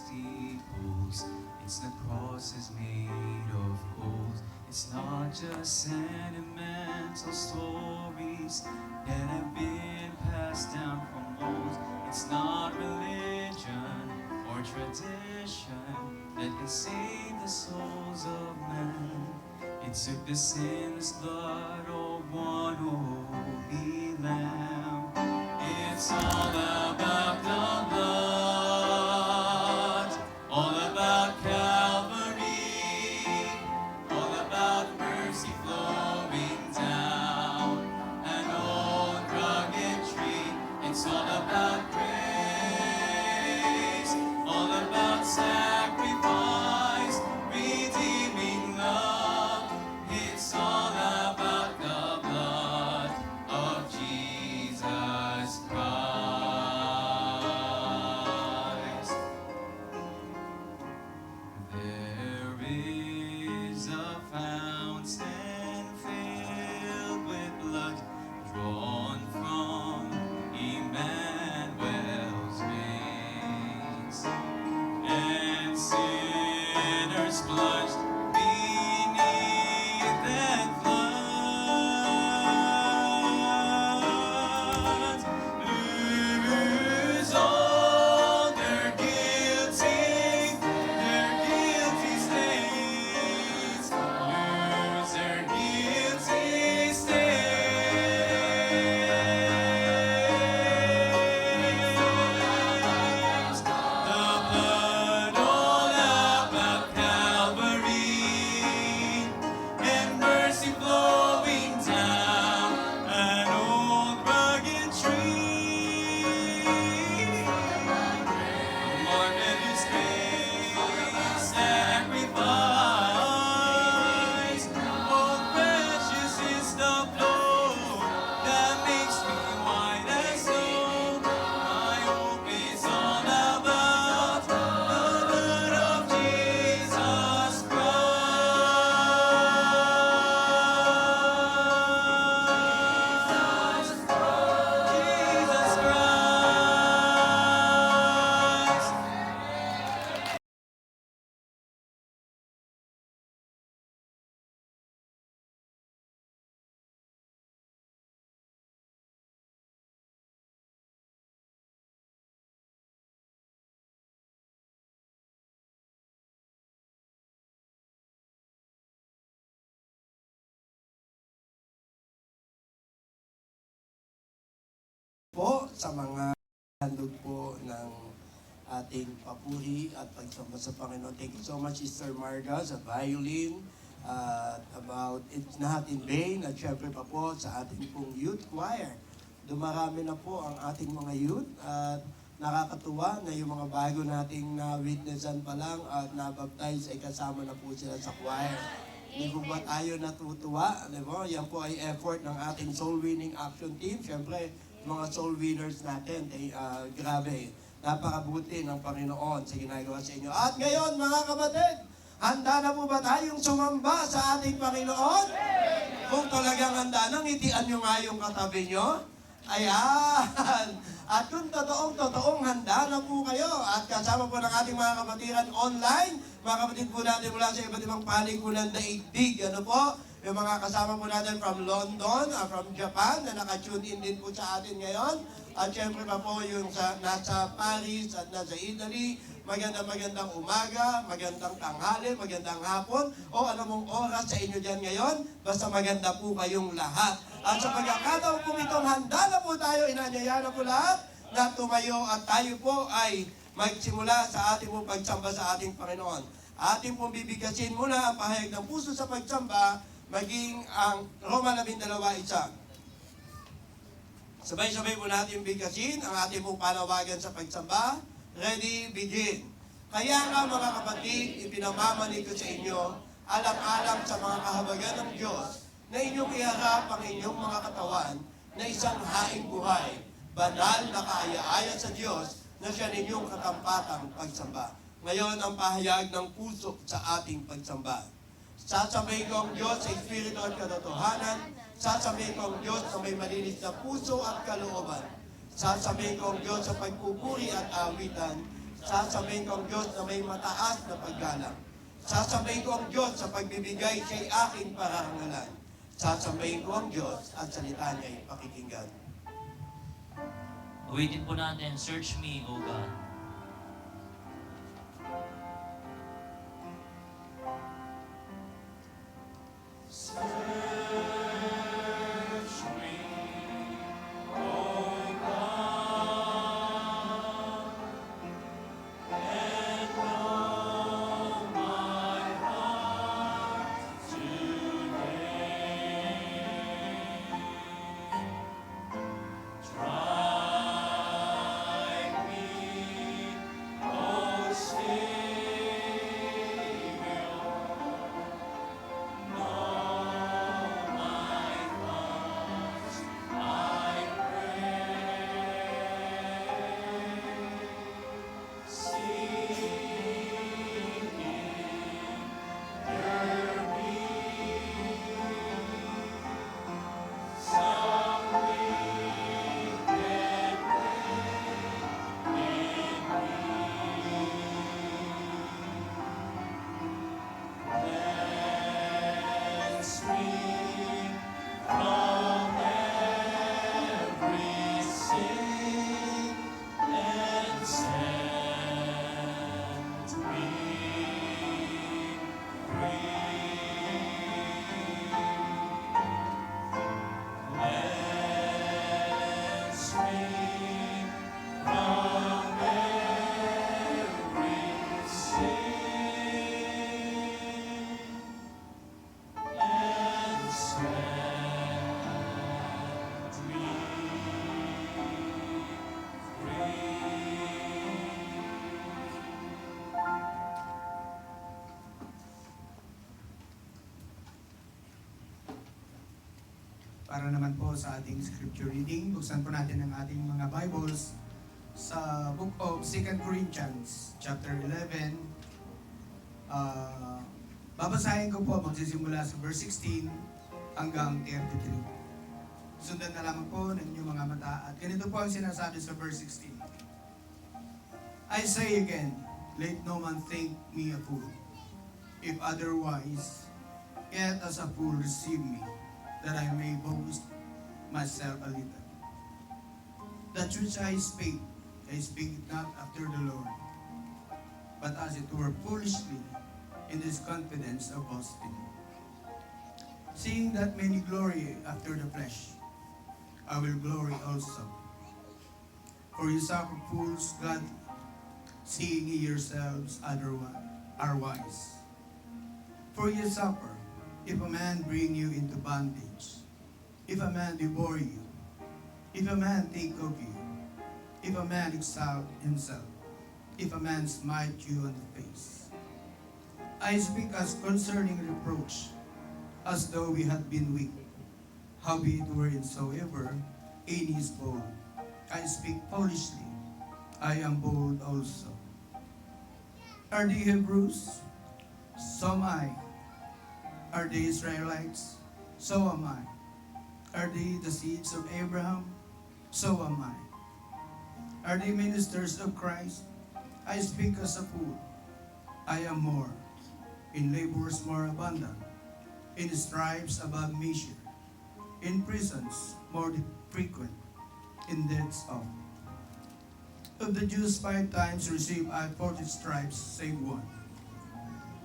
steeples. It's the crosses made of gold. It's not just sentimental stories that have been passed down from old. It's not religion or tradition that can save the souls of men. It took the sinless blood of one holy lamb. It's all about the blood, all about Calvary, all about mercy flowing down an old rugged tree. It's all about grace, all about sacrifice, redeeming love. It's all about the blood of Jesus Christ. There is a fountain filled with blood drawn from Emmanuel's veins, and sinners plunged beneath that flood lose all their guilty stains, lose their guilty stains. The blood all about Calvary, and mercy flowing down an old rugged tree. More than his faith, sacrifice. Oh, precious is the flow that makes me white as snow. My hope is all about the blood of Jesus Christ. Jesus Christ. Po sa mga handog po ng ating papuri at pagsamba sa Panginoon. Thank you so much, Sister Marga, sa violin, about It's Not in Vain, at syempre pa po sa ating pong youth choir. Dumarami na po ang ating mga youth at nakakatuwa na yung mga bago nating na-witnessan pa lang at nabaptize ay kasama na po sila sa choir. Hindi po ba tayo natutuwa? Diba? Yan po ay effort ng ating soul winning action team. Syempre, mga soul winners natin, grabe, napakabuti ng Panginoon sa ginagawa sa inyo. At ngayon, mga kapatid, handa na po ba tayong sumamba sa ating Panginoon? Kung talagang handa na, ngitian nyo nga yung katabi nyo. Ayan! At kung totoong handa na po kayo, at kasama po ng ating mga kapatiran online, mga kapatid po natin mula sa iba't ibang palikunan na daigdig, ano po, yung mga kasama po natin from London, from Japan, na naka-tune in din po sa atin ngayon. At syempre pa po yung nasa Paris at nasa Italy, magandang umaga, magandang tanghali, magandang hapon, o anumang oras sa inyo dyan ngayon, basta maganda po kayong lahat. At sa pagkakataon po itong handa na po tayo, inanyaya na po lahat, na tumayo at tayo po ay magsimula sa ating pong pagsamba sa ating Panginoon. Ating pong bibigasin muna ang pahayag ng puso sa pagsamba, maging ang Roma 12:1. Sabay-sabay po natin bigasin ang ating pong panawagan sa pagsamba. Ready, begin. Kaya nga mga kapatid, ipinamamanig ko sa inyo, alang-alang sa mga kahabagan ng Diyos, na inyong iharap ang inyong mga katawan na isang haing buhay, banal na kaaya-aya sa Diyos na siya ninyong katampatang pagsamba. Ngayon ang pahayag ng puso sa ating pagsamba. Sasabihin ko ang Diyos sa Espiritu at katotohanan. Sasabihin ko ang Diyos na may malinis na puso at kalooban. Sasabihin ko ang Diyos sa pagpupuri at awitan. Sasabihin ko ang Diyos na may mataas na paggalang. Sasabihin ko ang Diyos sa pagbibigay siya'y aking parangalan. Sasabihin ko ang Diyos at salita niya'y pakikinggan. Awitin po natin, Search Me, O God. Para naman po sa ating scripture reading, buksan po natin ang ating mga Bibles sa Book of 2 Corinthians, chapter 11. Babasahin ko po, magsisimula sa verse 16 hanggang 33. Sundan na lamang po ng inyong mga mata. At ganito po ang sinasabi sa verse 16. I say again, let no man think me a fool. If otherwise, yet as a fool receive me, that I may boast myself a little. That which I speak it not after the Lord, but as it were foolishly in this confidence of boasting. Seeing that many glory after the flesh, I will glory also. For you suffer fools gladly, seeing ye yourselves are wise. For you suffer, if a man bring you into bondage, if a man devour you, if a man take of you, if a man exalt himself, if a man smite you on the face. I speak as concerning reproach, as though we had been weak. Howbeit whereinsoever any is bold, I speak foolishly, I am bold also. Are they Hebrews? So am I. Are they Israelites? So am I. Are they the seeds of Abraham? So am I. Are they ministers of Christ? I speak as a fool. I am more. In labors more abundant. In stripes above measure. In prisons more frequent. In deaths often. Of the Jews 5 times received I 40 stripes, save one.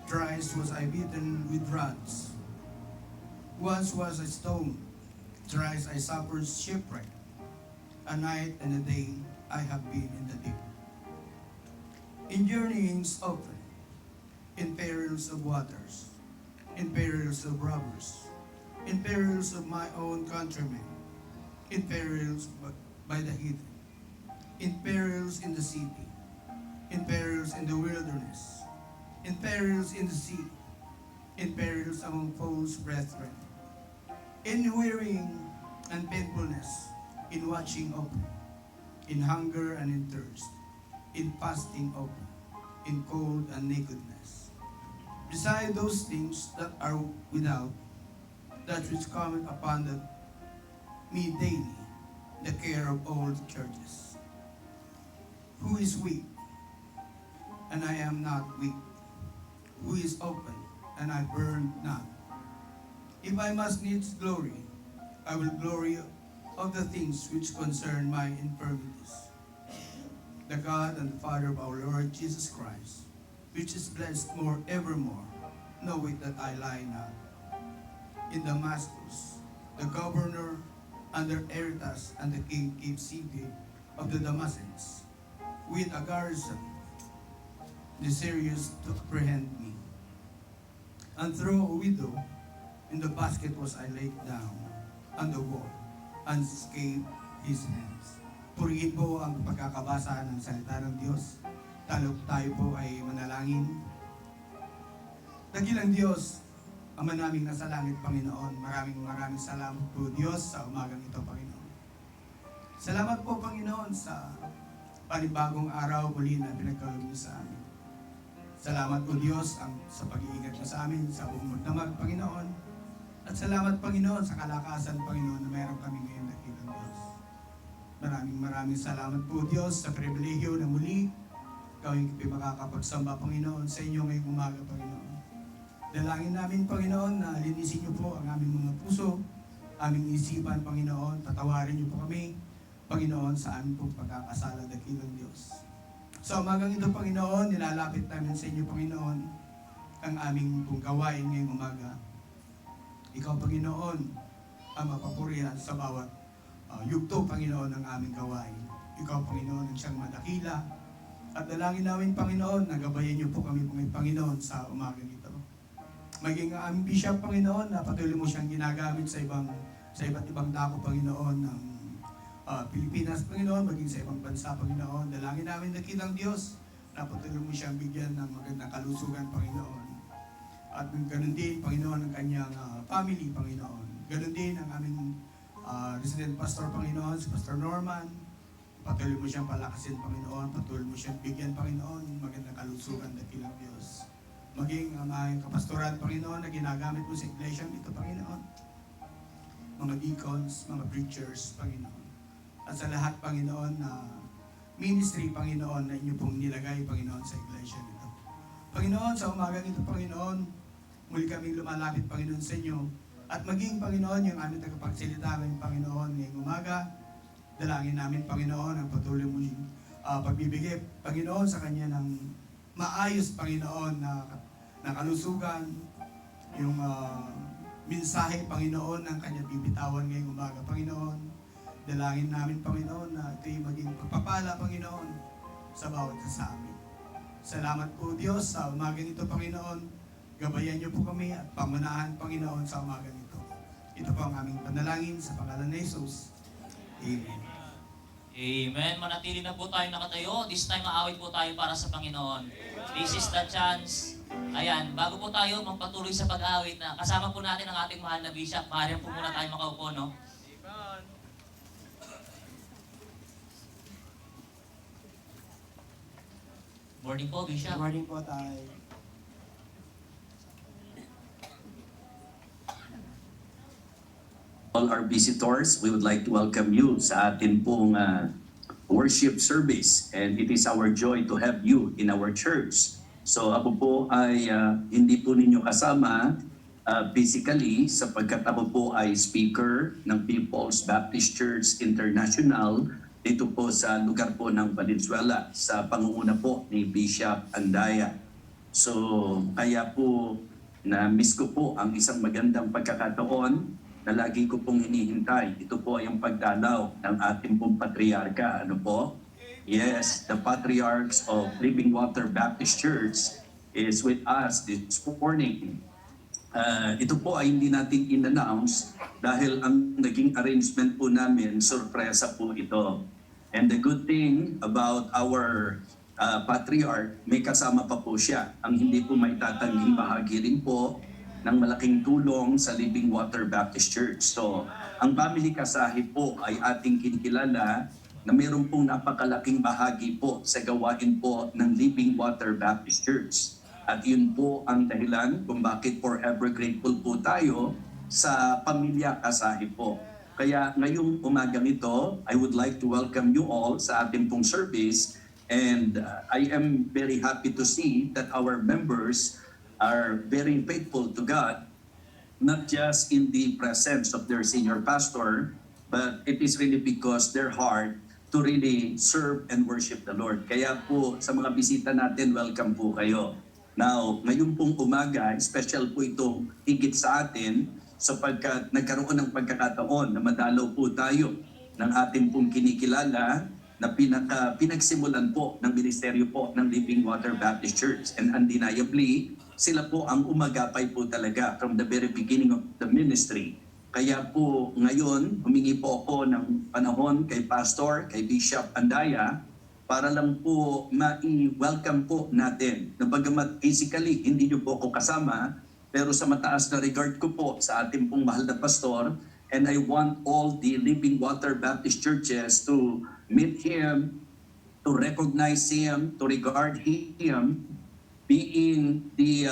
Thrice was I beaten with rods. Once was I stoned. Thrice I suffered shipwreck. A night and a day I have been in the deep. In journeyings often, in perils of waters, in perils of robbers, in perils of my own countrymen, in perils by the heathen, in perils in the city, in perils in the wilderness, in perils in the sea, in perils among false brethren, in wearying and painfulness, in watching open, in hunger and in thirst, in fasting open, in cold and nakedness. Beside those things that are without, that which cometh upon me daily, the care of all the churches. Who is weak? and I am not weak, who is open, and I burn not. If I must needs glory, I will glory of the things which concern my infirmities. The God and the Father of our Lord Jesus Christ, which is blessed more evermore, knoweth that I lie not. In Damascus, the governor under Aretas and the king keep siege of the Damascens, with a garrison desirous to apprehend me. And through a widow in the basket was I laid down on the wall, and escaped his hands. Purihin po ang pagkakabasa ng salita ng Diyos. Tayo po ay manalangin. Dakilang Diyos, Ama naming nasa langit, Panginoon, maraming salamat po, Diyos, sa umagang ito, Panginoon. Salamat po, Panginoon, sa panibagong araw muli na pinagkaloob niyo sa amin. Salamat po, Diyos, sa pag-iingat mo sa amin, sa buong magdamag, Panginoon. At salamat, Panginoon, sa kalakasan, Panginoon, na mayroon kami ngayon dakilang Diyos. Maraming salamat po, Diyos, sa pribilehyo na muli kami makakapagsamba, Panginoon, sa inyo ngayong umaga, Panginoon. Dalangin namin, Panginoon, na linisin niyo po ang aming mga puso, aming isipan, Panginoon. Patawarin niyo po kami, Panginoon, sa aming pong pagkakasala, dakilang Diyos. Sa umagang ito, Panginoon, nilalapit namin sa inyo, Panginoon, ang aming pong gawain ngayong umaga. Ikaw, Panginoon, ang mapapurihan sa bawat yugto, Panginoon, ng aming gawain. Ikaw, Panginoon, ang siyang madakila. At dalangin namin, Panginoon, na gabayan niyo po kami, Panginoon, sa umagang ito. Maging ang aming bishop, Panginoon, na patuloy mo siyang ginagamit sa iba't ibang dako, Panginoon, ng Pilipinas, Panginoon, maging sa ibang bansa, Panginoon. Dalangin namin dakilang Diyos na patuloy mo siyang bigyan ng magandang kalusugan, Panginoon. At ganun din, Panginoon, ang kanyang family, Panginoon. Ganun din ang aming resident pastor, Panginoon, si Pastor Norman. Patuloy mo siyang palakasin, Panginoon. Patuloy mo siyang bigyan, Panginoon, magandang kalusugan, dakilang Diyos. Maging ang aming kapastoran, Panginoon, na ginagamit mo sa iglesia nito, Panginoon. Mga deacons, mga preachers, Panginoon. At sa lahat, Panginoon, na ministry, Panginoon, na inyo pong nilagay, Panginoon, sa iglesia nito. Panginoon, sa umagang ito, Panginoon, muli kaming lumalapit, Panginoon, sa inyo. At maging, Panginoon, yung aming tagapagsalita ng Panginoon ngayong umaga, dalangin namin, Panginoon, ang patuloy mo yung pagbibigay, Panginoon, sa Kanya ng maayos, Panginoon, na kalusugan, yung mensahe, Panginoon, ng Kanya bibitawan ngayong umaga, Panginoon. Dalangin namin, Panginoon, na ito'y maging pagpapala, Panginoon, sa bawat isa sa amin. Salamat po, Diyos, sa umagang ito, Panginoon. Gabayan niyo po kami at pamunahan, Panginoon, sa umagang ito. Ito po ang aming panalangin sa pangalan ni Jesus. Amen. Amen. Manatili na po tayo nakatayo. This time, maawit po tayo para sa Panginoon. This is the chance. Ayan, bago po tayo magpatuloy sa pag-awit na kasama po natin ang ating mahal na Bishop. Maaaring po muna tayo makaupo, no? Morning po, Bishop. Good morning po tayo. All our visitors, we would like to welcome you sa atin pong worship service, and it is our joy to have you in our church. So ako po ay hindi po ninyo kasama physically sapagkat ako po ay speaker ng People's Baptist Church International dito po sa lugar po ng Valenzuela sa pangunguna po ni Bishop Andaya. So kaya po na-miss ko po ang isang magandang pagkakataon na lagi ko pong hinihintay. Ito po ay ang pagdalaw ng ating pong patriarka. Ano po? Yes, the patriarchs of Living Water Baptist Church is with us this morning. Ito po ay hindi natin in-announce dahil ang naging arrangement po namin, sorpresa po ito. And the good thing about our patriarch, may kasama pa po siya. Ang hindi po may tatangging bahagi rin po ng malaking tulong sa Living Water Baptist Church. So, ang family kasahi po ay ating kinikilala na mayroon pong napakalaking bahagi po sa gawain po ng Living Water Baptist Church. At yun po ang dahilan kung bakit forever grateful po tayo sa pamilya kasahi po. Kaya ngayong umagang ito, I would like to welcome you all sa ating pong service And I am very happy to see that our members are very faithful to God, not just in the presence of their senior pastor, but it is really because their heart to really serve and worship the Lord. Kaya po sa mga bisita natin, welcome po kayo. Now, ngayon pong umaga, special po itong higit sa atin sapagkat nagkaroon ng pagkakataon na madalaw po tayo ng ating pong kinikilala na pinagsimulan po ng ministeryo po ng Living Water Baptist Church. And undeniably, sila po ang umagapay po talaga from the very beginning of the ministry. Kaya po ngayon, humingi po ako ng panahon kay Pastor, kay Bishop Andaya, para lang po ma-welcome po natin. Na bagamat physically, hindi niyo po ako kasama, pero sa mataas na regard ko po sa ating pong mahal na pastor, and I want all the Living Water Baptist churches to meet him, to recognize him, to regard him, being the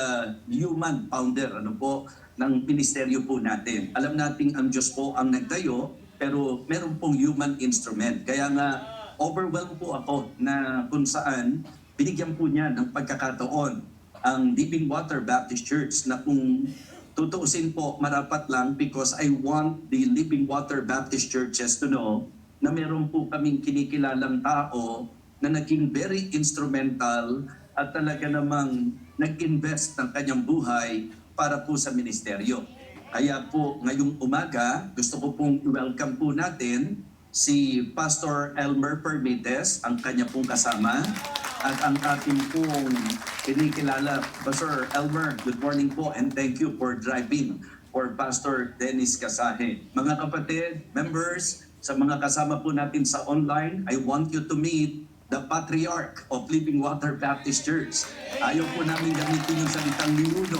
human founder ng ministeryo po natin. Alam natin ang Diyos po ang nagtayo, pero meron pong human instrument. Kaya nga, overwhelmed po ako na kung saan binigyan po niya ng pagkakataon ang Living Water Baptist Church na kung tutuusin po marapat lang because I want the Living Water Baptist Churches to know na meron po kaming kinikilalang tao na naging very instrumental at talaga namang nag-invest ng kanyang buhay para po sa ministeryo. Kaya po ngayong umaga, gusto ko pong i-welcome po natin si Pastor Elmer Permites, ang kanya pong kasama, at ang ating pong kinikilala. Pastor Elmer, good morning po and thank you for driving for Pastor Dennis Casahe. Mga kapatid, members, sa mga kasama po natin sa online, I want you to meet the Patriarch of Living Water Baptist Church. Ayaw po namin gamitin yung salitang ninuno.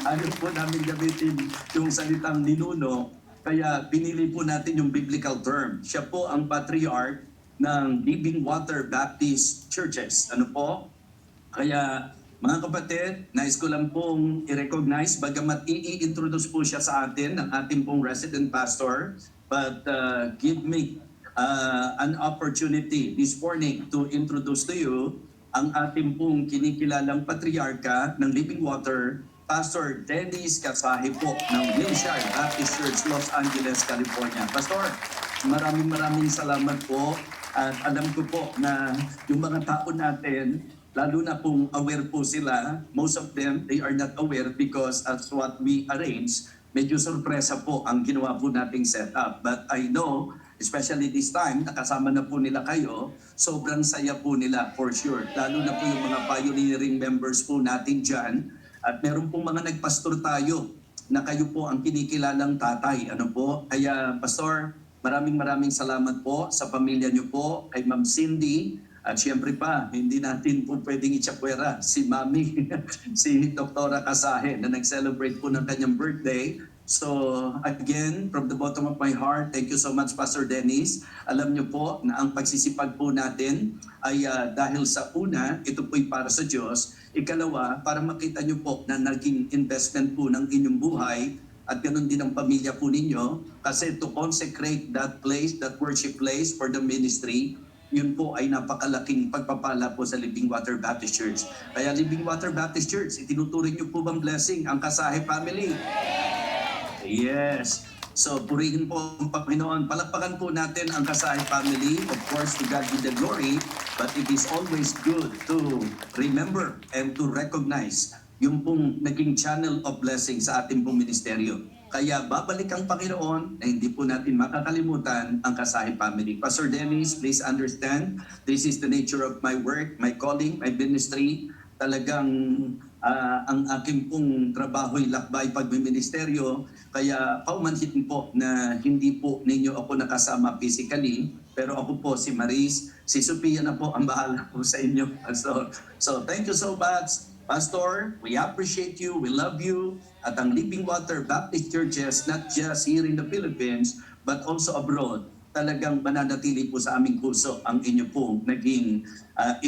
Ayaw po namin gamitin yung salitang ninuno. Kaya pinili po natin yung biblical term. Siya po ang Patriarch ng Living Water Baptist Churches. Kaya mga kapatid, nais ko lang pong i-recognize, bagamat i-introduce po siya sa atin ng ating pong resident pastor, but give me an opportunity this morning to introduce to you ang ating pong kinikilalang patriarka ng Living Water, Pastor Dennis Casahe po ng Wilshire Baptist Church, Los Angeles, California. Pastor, maraming salamat po at alam ko po na yung mga tao natin, lalo na kung aware po sila, most of them, they are not aware because as what we arrange, medyo sorpresa po ang ginawa po nating setup. But I know, especially this time, nakasama na po nila kayo, sobrang saya po nila for sure. Lalo na po yung mga pioneering members po natin dyan. At meron pong mga nagpastor tayo na kayo po ang kinikilalang tatay. Kaya Pastor, maraming salamat po sa pamilya niyo po, kay Ma'am Cindy. At siyempre pa, hindi natin po pwedeng itsakwera si Mami, si Dr. Casahe na nag-celebrate po ng kanyang birthday. So again, from the bottom of my heart, thank you so much Pastor Dennis. Alam niyo po na ang pagsisipag po natin ay dahil sa una, ito po'y para sa Diyos. Ikalawa, para makita niyo po na naging investment po ng inyong buhay at ganoon din ang pamilya po ninyo. Kasi to consecrate that place, that worship place for the ministry, yun po ay napakalaking pagpapala po sa Living Water Baptist Church. Kaya Living Water Baptist Church, itinuturing niyo po bang blessing ang Casahe family? Yes. So, purihin po ang Panginoon. Palakpakan po natin ang Casahe family. Of course, to God be the glory. But it is always good to remember and to recognize yung pong naging channel of blessing sa ating pong ministeryo. Kaya babalik ang Panginoon na hindi po natin makakalimutan ang Casahe family. Pastor Dennis, please understand, this is the nature of my work, my calling, my ministry. Talagang ang aking pong trabaho'y lakbay pagmiministeryo. Kaya paumanhitin po na hindi po ninyo ako nakasama physically, pero ako po si Maris, si Sophia na po ang bahala po sa inyo. So thank you so much, Pastor. We appreciate you, we love you. At ang Living Water Baptist Churches, not just here in the Philippines, but also abroad, talagang mananatili po sa aming puso ang inyo pong naging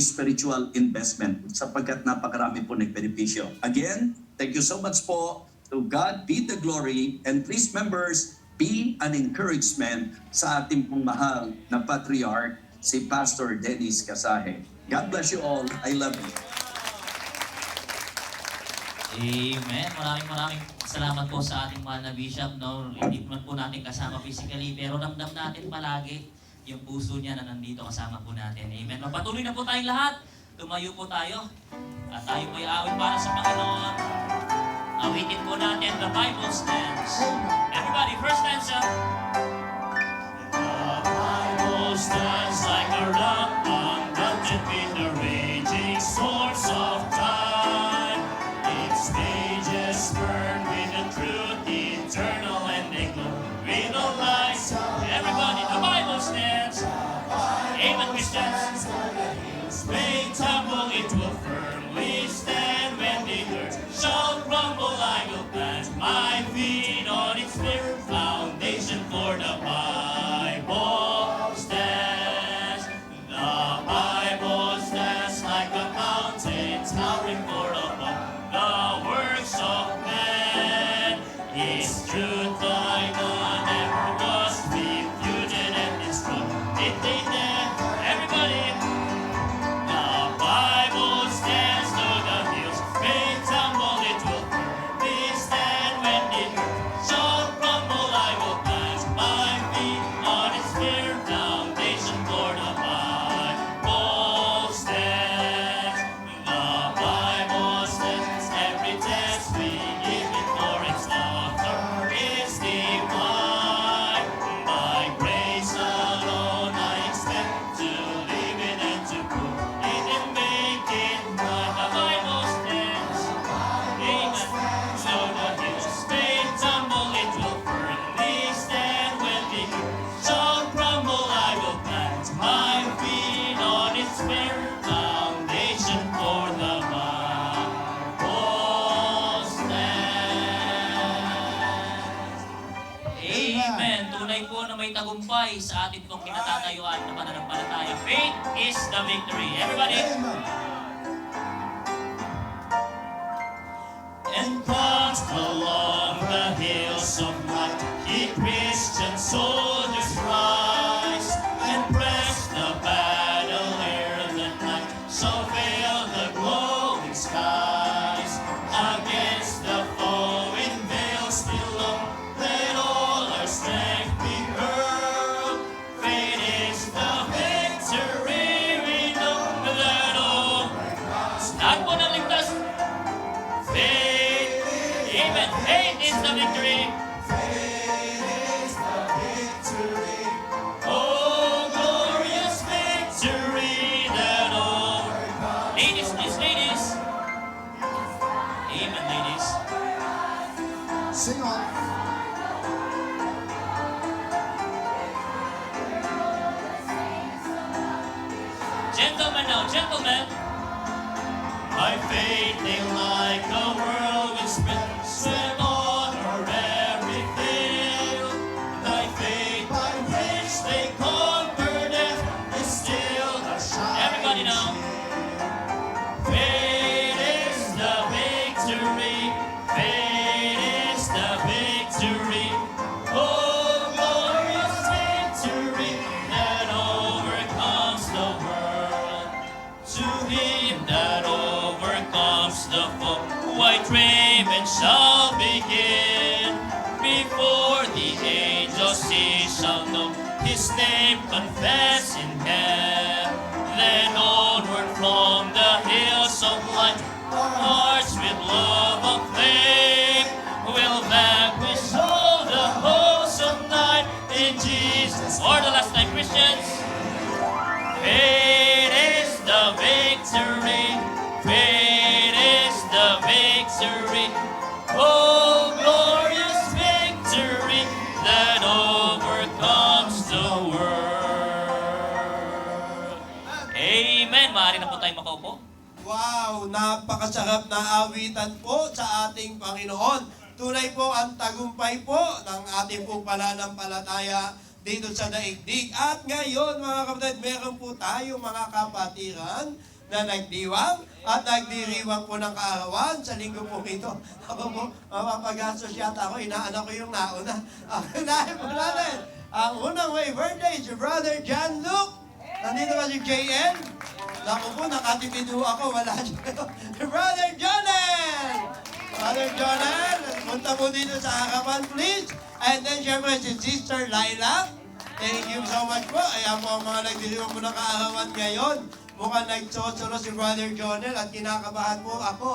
spiritual investment sapagkat napakarami po nagbenepisyo. Again, thank you so much po. To God be the glory, and please members, be an encouragement sa ating pong mahal na Patriarch, si Pastor Dennis Casahe. God bless you all. I love you. Amen. Maraming salamat po sa ating mahal na Bishop. No, hindi man po natin kasama physically, pero ramdam natin palagi yung puso niya na nandito kasama po natin. Amen. Magpatuloy na po tayong lahat. Tumayo po tayo. At tayo po awit para sa Panginoon. Awitin po natin the Bible stands. Everybody, first stanza. The Bible stands like a rock undaunted with the raging source of time. Its pages burn with the truth eternal and they glow with the light. Everybody, the Bible stands. Amen, Christians. May tumble, it will firmly stand when the earth shall crumble. I will plant my feet on its firm foundation, for the Bible stands. The Bible stands like a mountain towering far above the works of man. Its truth I know never was refuted and destroyed. It they dead. Everybody. The Bible stands though the hills may tumble, it will firmly stand when the earth shall crumble. I will plant my feet on its firm foundation, for the Bible stands. The Bible stands. Every text we give it, for its author is divine. By grace alone I expect to live it and to prove it and make it mine. The Bible stands. Amen. So the hills may tumble, it will firmly stand when the earth shall crumble. I will plant my feet on its firm foundation, for the Bible stands. Amen. Tunay po na may tagumpay sa atin pong kinatatayuan na pananampalataya. Faith is the victory. Everybody. And crossed along the hills of light, ye Christian soldiers rise, and press the battle ere the night shall veil the glowing skies. Against the foe in veils below, let all our strength be hurled. Faith is the victory, we know that all. Lahat po ng ligtas. Faith, amen. Faith is the victory. Oh, glorious victory that all. Ladies, please, ladies. Amen, ladies. Sing on. Gentlemen now, gentlemen. By faith they like a whirlwind spread on or every field. Thy faith by which they conquer death is still our shining. Everybody now. Faith is the victory. Faith is the victory. Oh, glorious victory that overcomes the world. To him that overcomes the foe, white raiment shall begin. Before the angels he shall know his name, confess in hell. Then onward from the hills of light, our hearts with love aflame will vanquish all the hosts of night in Jesus. For the last time, Christians. Faith is the victory. Faith is the victory. Oh, glorious victory that overcomes the world. Amen. Maaari na po tayo makaupo. Wow, napakasarap na awitan po sa ating Panginoon. Tunay po ang tagumpay po ng ating pong pananampalataya dito sa daigdig. At ngayon mga kapatid, meron po tayong mga kapatiran na nagdiwang at nagdiriwang po ng kaarawan sa linggo po ito. Ako po, mapapagastos yata ako, inaano ko yung nauna. Unahin po natin ang unang may birthday si Brother John Luke Nandito ba si JN? Naku po, nakatipid ho ako. Wala siya. Brother Jonel! Brother Jonel, punta po dito sa harapan, please. And then, syempre, si Sister Laila. Thank you so much po. Ayan po ang mga nagdiriwang po ng kaarawan ngayon. Mukhang nagsosoro si Brother Jonel at kinakabahan po ako,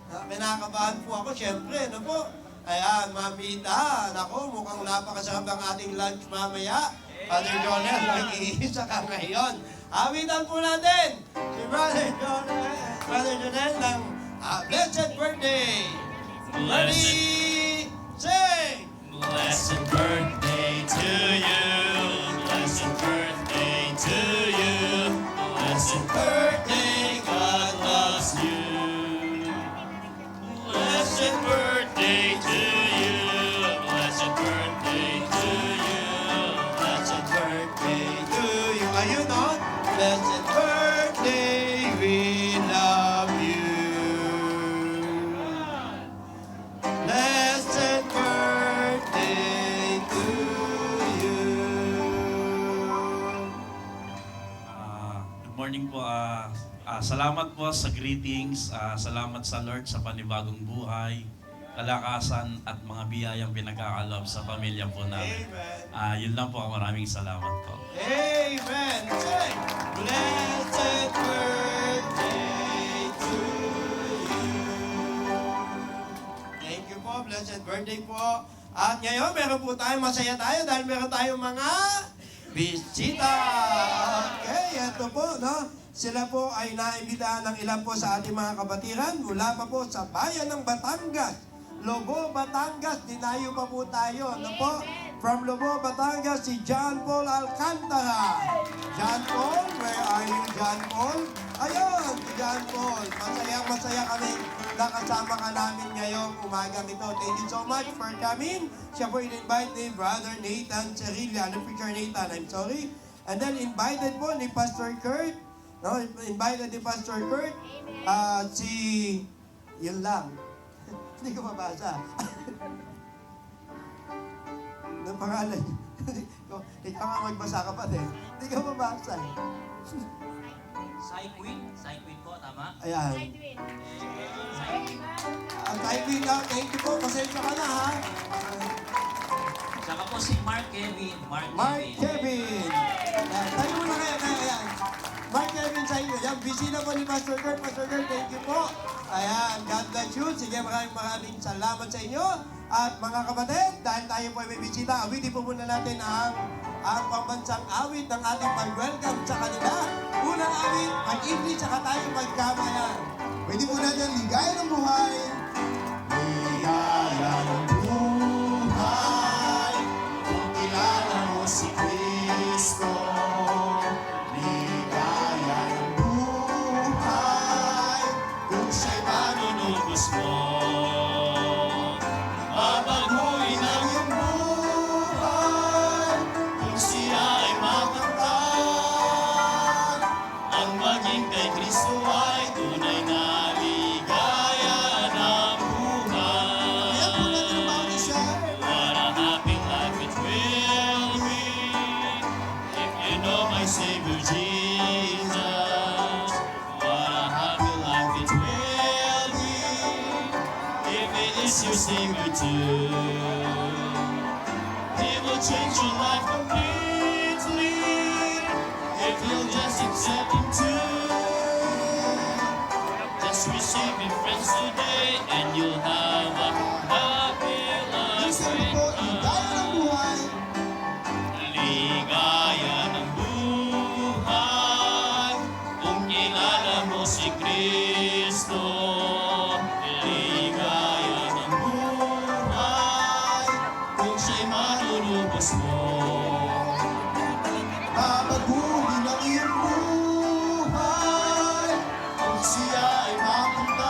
Kinakabahan po ako, syempre, ano po. Ayan, mamita. Naku, mukhang napakasarap ang ating lunch mamaya. Brother Jonel, nag-iisa ka ngayon. Awitan po natin si Brother Jonel ng Blessed Birthday. Ready, sing! Blessed birthday to you. Blessed birthday to you. Blessed birthday, God loves you. Blessed birthday to you. Blessed birthday to you. Blessed birthday To you, ayun no? Blessed birthday, we love you. Blessed birthday to you. Good morning po. Salamat po sa greetings. Salamat sa Lord sa panibagong buhay, kalakasan at mga biyayang pinagkakalob sa pamilya po namin. Yun lang po. Maraming salamat po. Amen. Say, blessed birthday to you. Thank you po. Blessed birthday po. At ngayon, meron po tayo, masaya tayo dahil meron tayong mga bisita. Okay, ito po, no? Sila po ay naimbitahan ng ilan po sa ating mga kabatiran mula pa po sa bayan ng Batangas. Lobo, Batangas, dinayo pa po tayo. Ano po? From Lobo, Batangas, si John Paul Alcantara. John Paul, where are you, John Paul? Ayun, si John Paul. Masaya kami nakasama ka namin ngayong umagang ito. Thank you so much for coming. Siya po in-invite ni Brother Nathan Cerilla. Ano, Preacher Nathan, I'm sorry. And then invited po ni Pastor Kurt. No, invited ni Pastor Kurt. Yun lang. Hindi ko mabasa. Ang pangalan. Ikaw nga magbasa ka pa din. Hindi ka mabasa. Sai Queen po, tama? Ayan. Ang Tywin lang, thank you po. Pasensya ka na, ha? Saka po si Mark Kevin. Mark Kevin. Ayan, tayo muna kayo. Ayan. Mark Kevin sa inyo. Yan, bisita po ni Pastor Kurt. Pastor Kurt, thank you po. Ayan, God bless you. Sige, maraming salamat sa inyo. At mga kapatid, dahil tayo po ay may bisita, awitin po muna natin ang pambansang awit ng ating pag-welcome sa kanila. Unang awit, mag-English, saka tayo magkamayan. Pwede po natin ligaya ng buhay. Ligaya ng buhay, kung kilala mo si Kristo. Ligaya ng buhay, kung siya'y manunubos mo. Babaguhin ang iyong buhay, kung siya ay makamtan. Ang maging kay Kristo ay tunay na ligaya ng buhay. What a happy life it will be if you know my Savior Jesus. What a happy life it will be if it is your Savior too. He will change your life completely if you'll just accept Him too. Just receive Him, friends, today, and you'll have a happy life with God. Ligaya ng buhay, kung kilala mo si Kristo. Ligaya ng buhay, kung siya'y manunubos mo. Babaguhin ang iyong buhay, kung siya ay makamtan.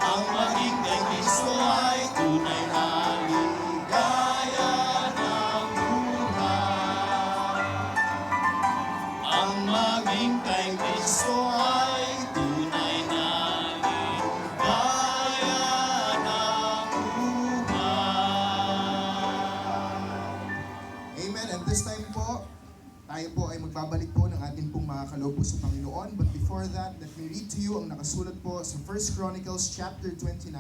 Ang maging kay Kristo ay tunay na ligaya ng buhay. Ang maging kay Kristo ay tunay na ligaya ng buhay. Amen. And this time po, Tayo po ay magbabalik po ng ating pong mga kaloob po sa Panginoon. But before that, let me read to you ang nakasulat po sa 1 Chronicles chapter 29,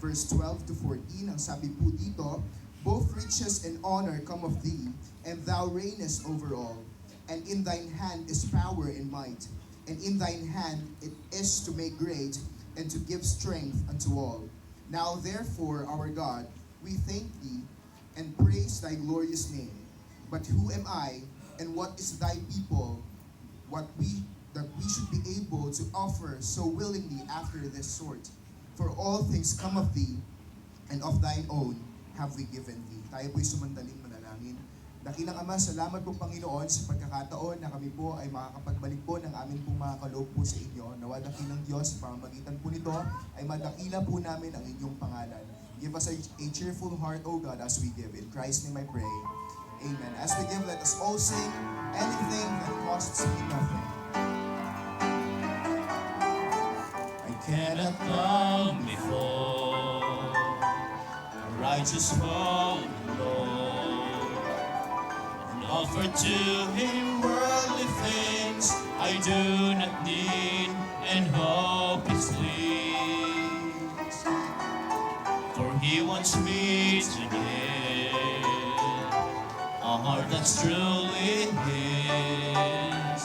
verse 12 to 14. Ang sabi po dito, "Both riches and honor come of thee, and thou reignest over all. And in thine hand is power and might, and in thine hand it is to make great, and to give strength unto all. Now therefore, our God, we thank thee, and praise thy glorious name. But who am I, and what is thy people, that we should be able to offer so willingly after this sort? For all things come of thee, and of thine own have we given thee." Tayo po'y sumandaling manalangin. Dakilang Ama, salamat po Panginoon sa pagkakataon na kami po ay makakapagbalik po ng aming pong mga kaloob po sa inyo. Nawa dakilang Diyos, sa pamamagitan po nito ay madakila po namin ang inyong pangalan. Give us a cheerful heart, O God, as we give. In Christ's name I pray. Amen. As we give, let us all sing anything that costs me nothing. I cannot come before a righteous holy Lord and offer to Him worldly things I do not need and hope His please. For He wants me to give a heart that's truly His,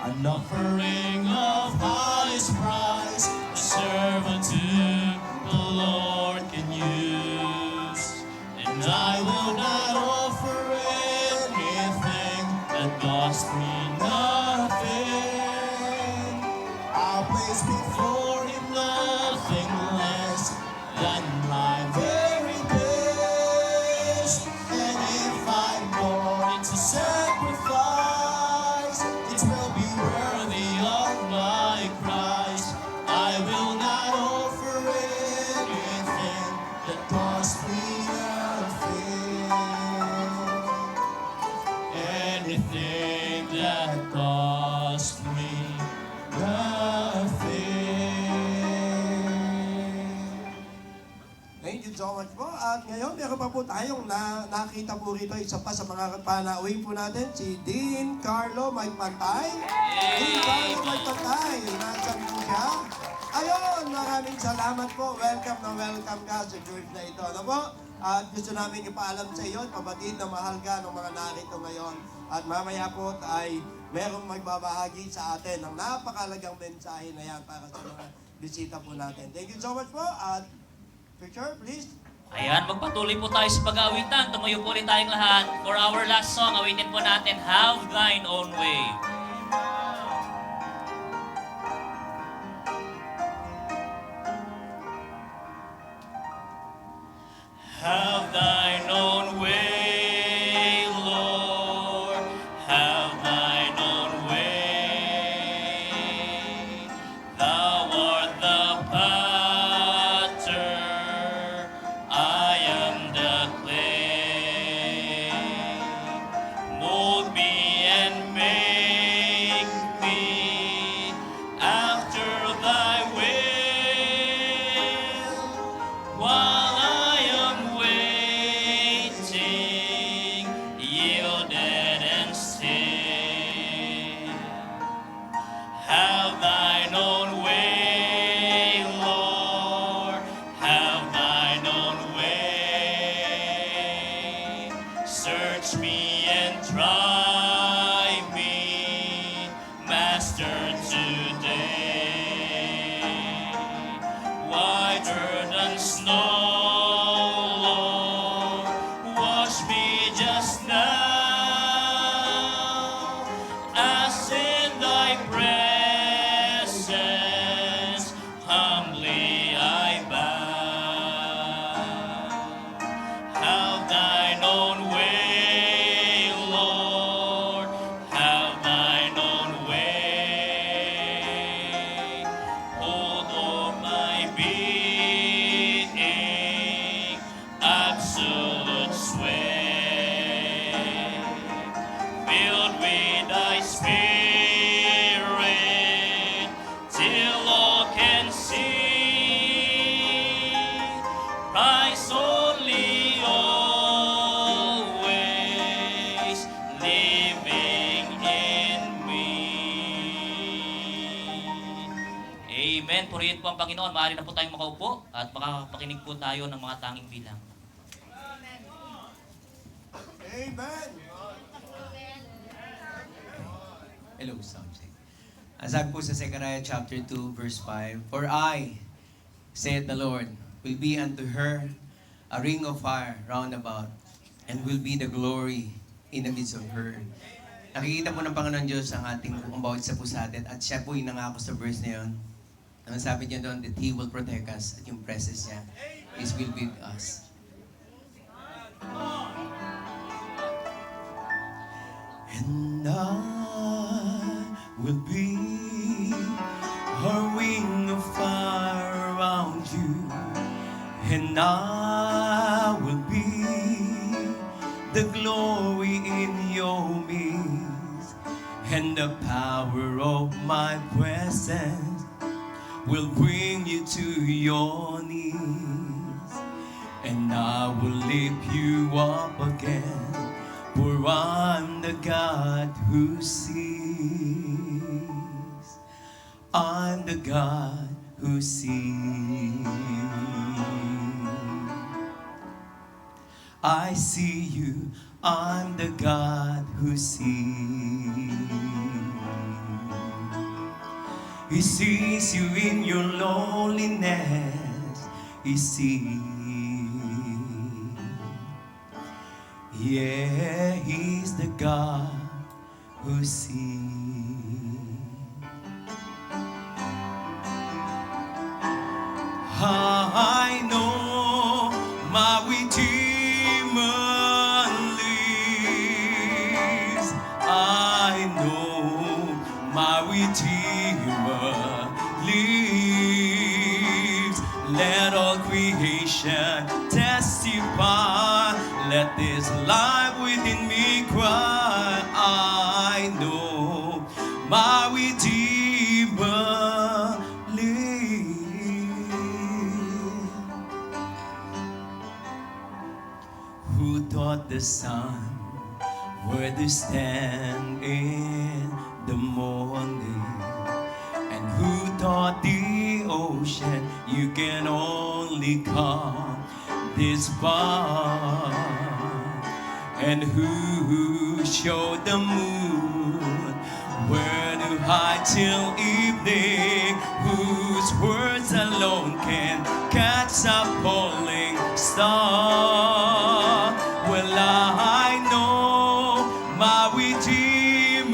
an offering of highest price, a servant to the Lord can use. And I will not offer anything that costs me nothing. I'll place before Him nothing less than my very best. And if I'm born to sacrifice, it will be worthy of my Christ. I will not offer anything that costs me nothing. Anything that costs me nothing. Thank you so much po. At ngayon, meron pa po tayong nakita po rito, isa pa sa mga panauhin po natin, si Dean Carlo Magpantay. Dean Carlo Magpantay, nasan po siya? Ayun, maraming salamat po. Welcome na welcome ka sa church na ito. Ano po? At gusto namin ipaalam sa iyo, pabatid na mahal ka ng mga narito ngayon. At mamaya po ay merong magbabahagi sa atin ng napakalagang mensahe na yan para sa mga bisita po natin. Thank you so much po. At picture, please. Ayan, magpatuloy po tayo sa pag-aawitan. Tumayo po rin tayong lahat. For our last song, awitin po natin, Have Thine Own Way. Have thine own way, Lord, have thine own way. Thou art the potter, I am the clay. Mold me and make me after thy will, while I am waiting, yielded and still. Have thine own way, Lord, have thine own way. Search me and try me, Master, today. Whiter than snow, Lord, wash me just now, as in thy presence humbly I bow. Have thine own way, Lord, have thine own way. Hold o'er my being, absolute sway. Filled with thy spirit, till all can see Christ only, always po ang Panginoon. Maaari na po tayong makaupo at makakapakinig po tayo ng mga tanging bilang. Amen. Hello, sound check. Sabi po sa Zechariah chapter 2, verse 5, "For I, saith the Lord, will be unto her a ring of fire round about, and will be the glory in the midst of her." Nakikita po ng Panginoon Diyos ang ating ang bawat isa po sa atin, at siya po yung nangako sa verse na yun. Ang sabi niya doon, that He will protect us, at yung presence niya is will be with us. And I will be a ring of fire around you, and I will be the glory in your midst, and the power of my presence will bring you to your knees, and I will lift you up again. For I'm the God who sees. I'm the God who sees. I see you. I'm the God who sees. He sees you in your loneliness. He sees. Yeah, He's the God who sees. I know my Redeemer lives. I know my Redeemer lives. Let all creation testify. Let this life within me cry. I know my Redeemer lives. Who taught the sun where to stand in the morning? And who taught the ocean you can only come this far? And who showed the moon where to hide till evening? Whose words alone can catch a falling star? Well, I know my Redeemer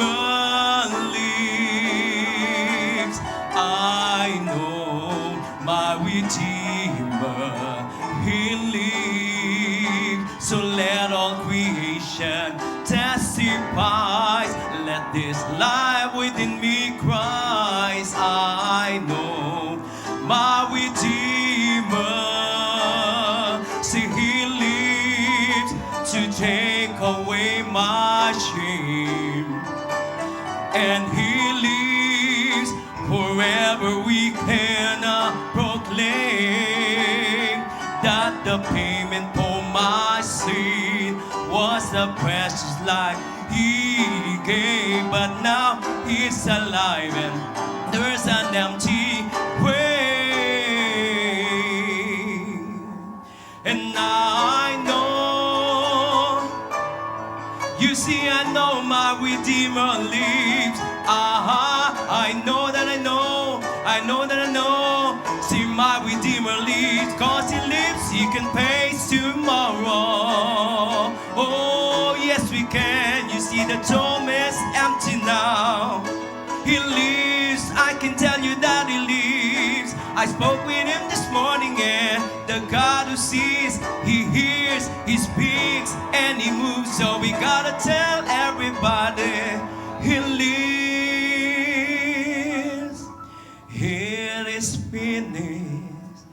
lives. I know my Redeemer, He lives. So let all creation testifies. Let this life within me cries. I know my Redeemer. See, He lives to take away my shame, and He lives forever. We can proclaim that the payment for my sin was the precious life He gave. But now He's alive and there's an empty grave. And I know, you see, I know my Redeemer lives. I know that I know, I know that I know. See, my Redeemer lives, 'cause He lives, He can face tomorrow. Oh, yes we can. You see, the tomb is empty now. He lives, I can tell you that He lives. I spoke with Him this morning, and the God who sees, He hears, He speaks, and He moves. So we gotta tell everybody He lives. It is finished.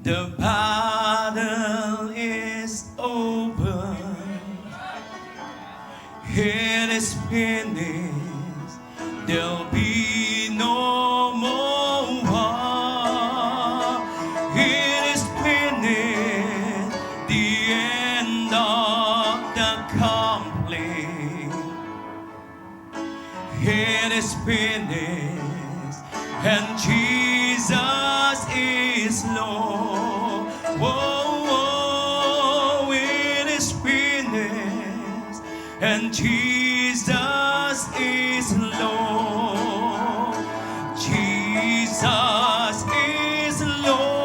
The battle is over. It is finished. There'll be no more war. It is finished. The end of the conflict. It is finished. And Jesus and Jesus is Lord. Jesus is Lord.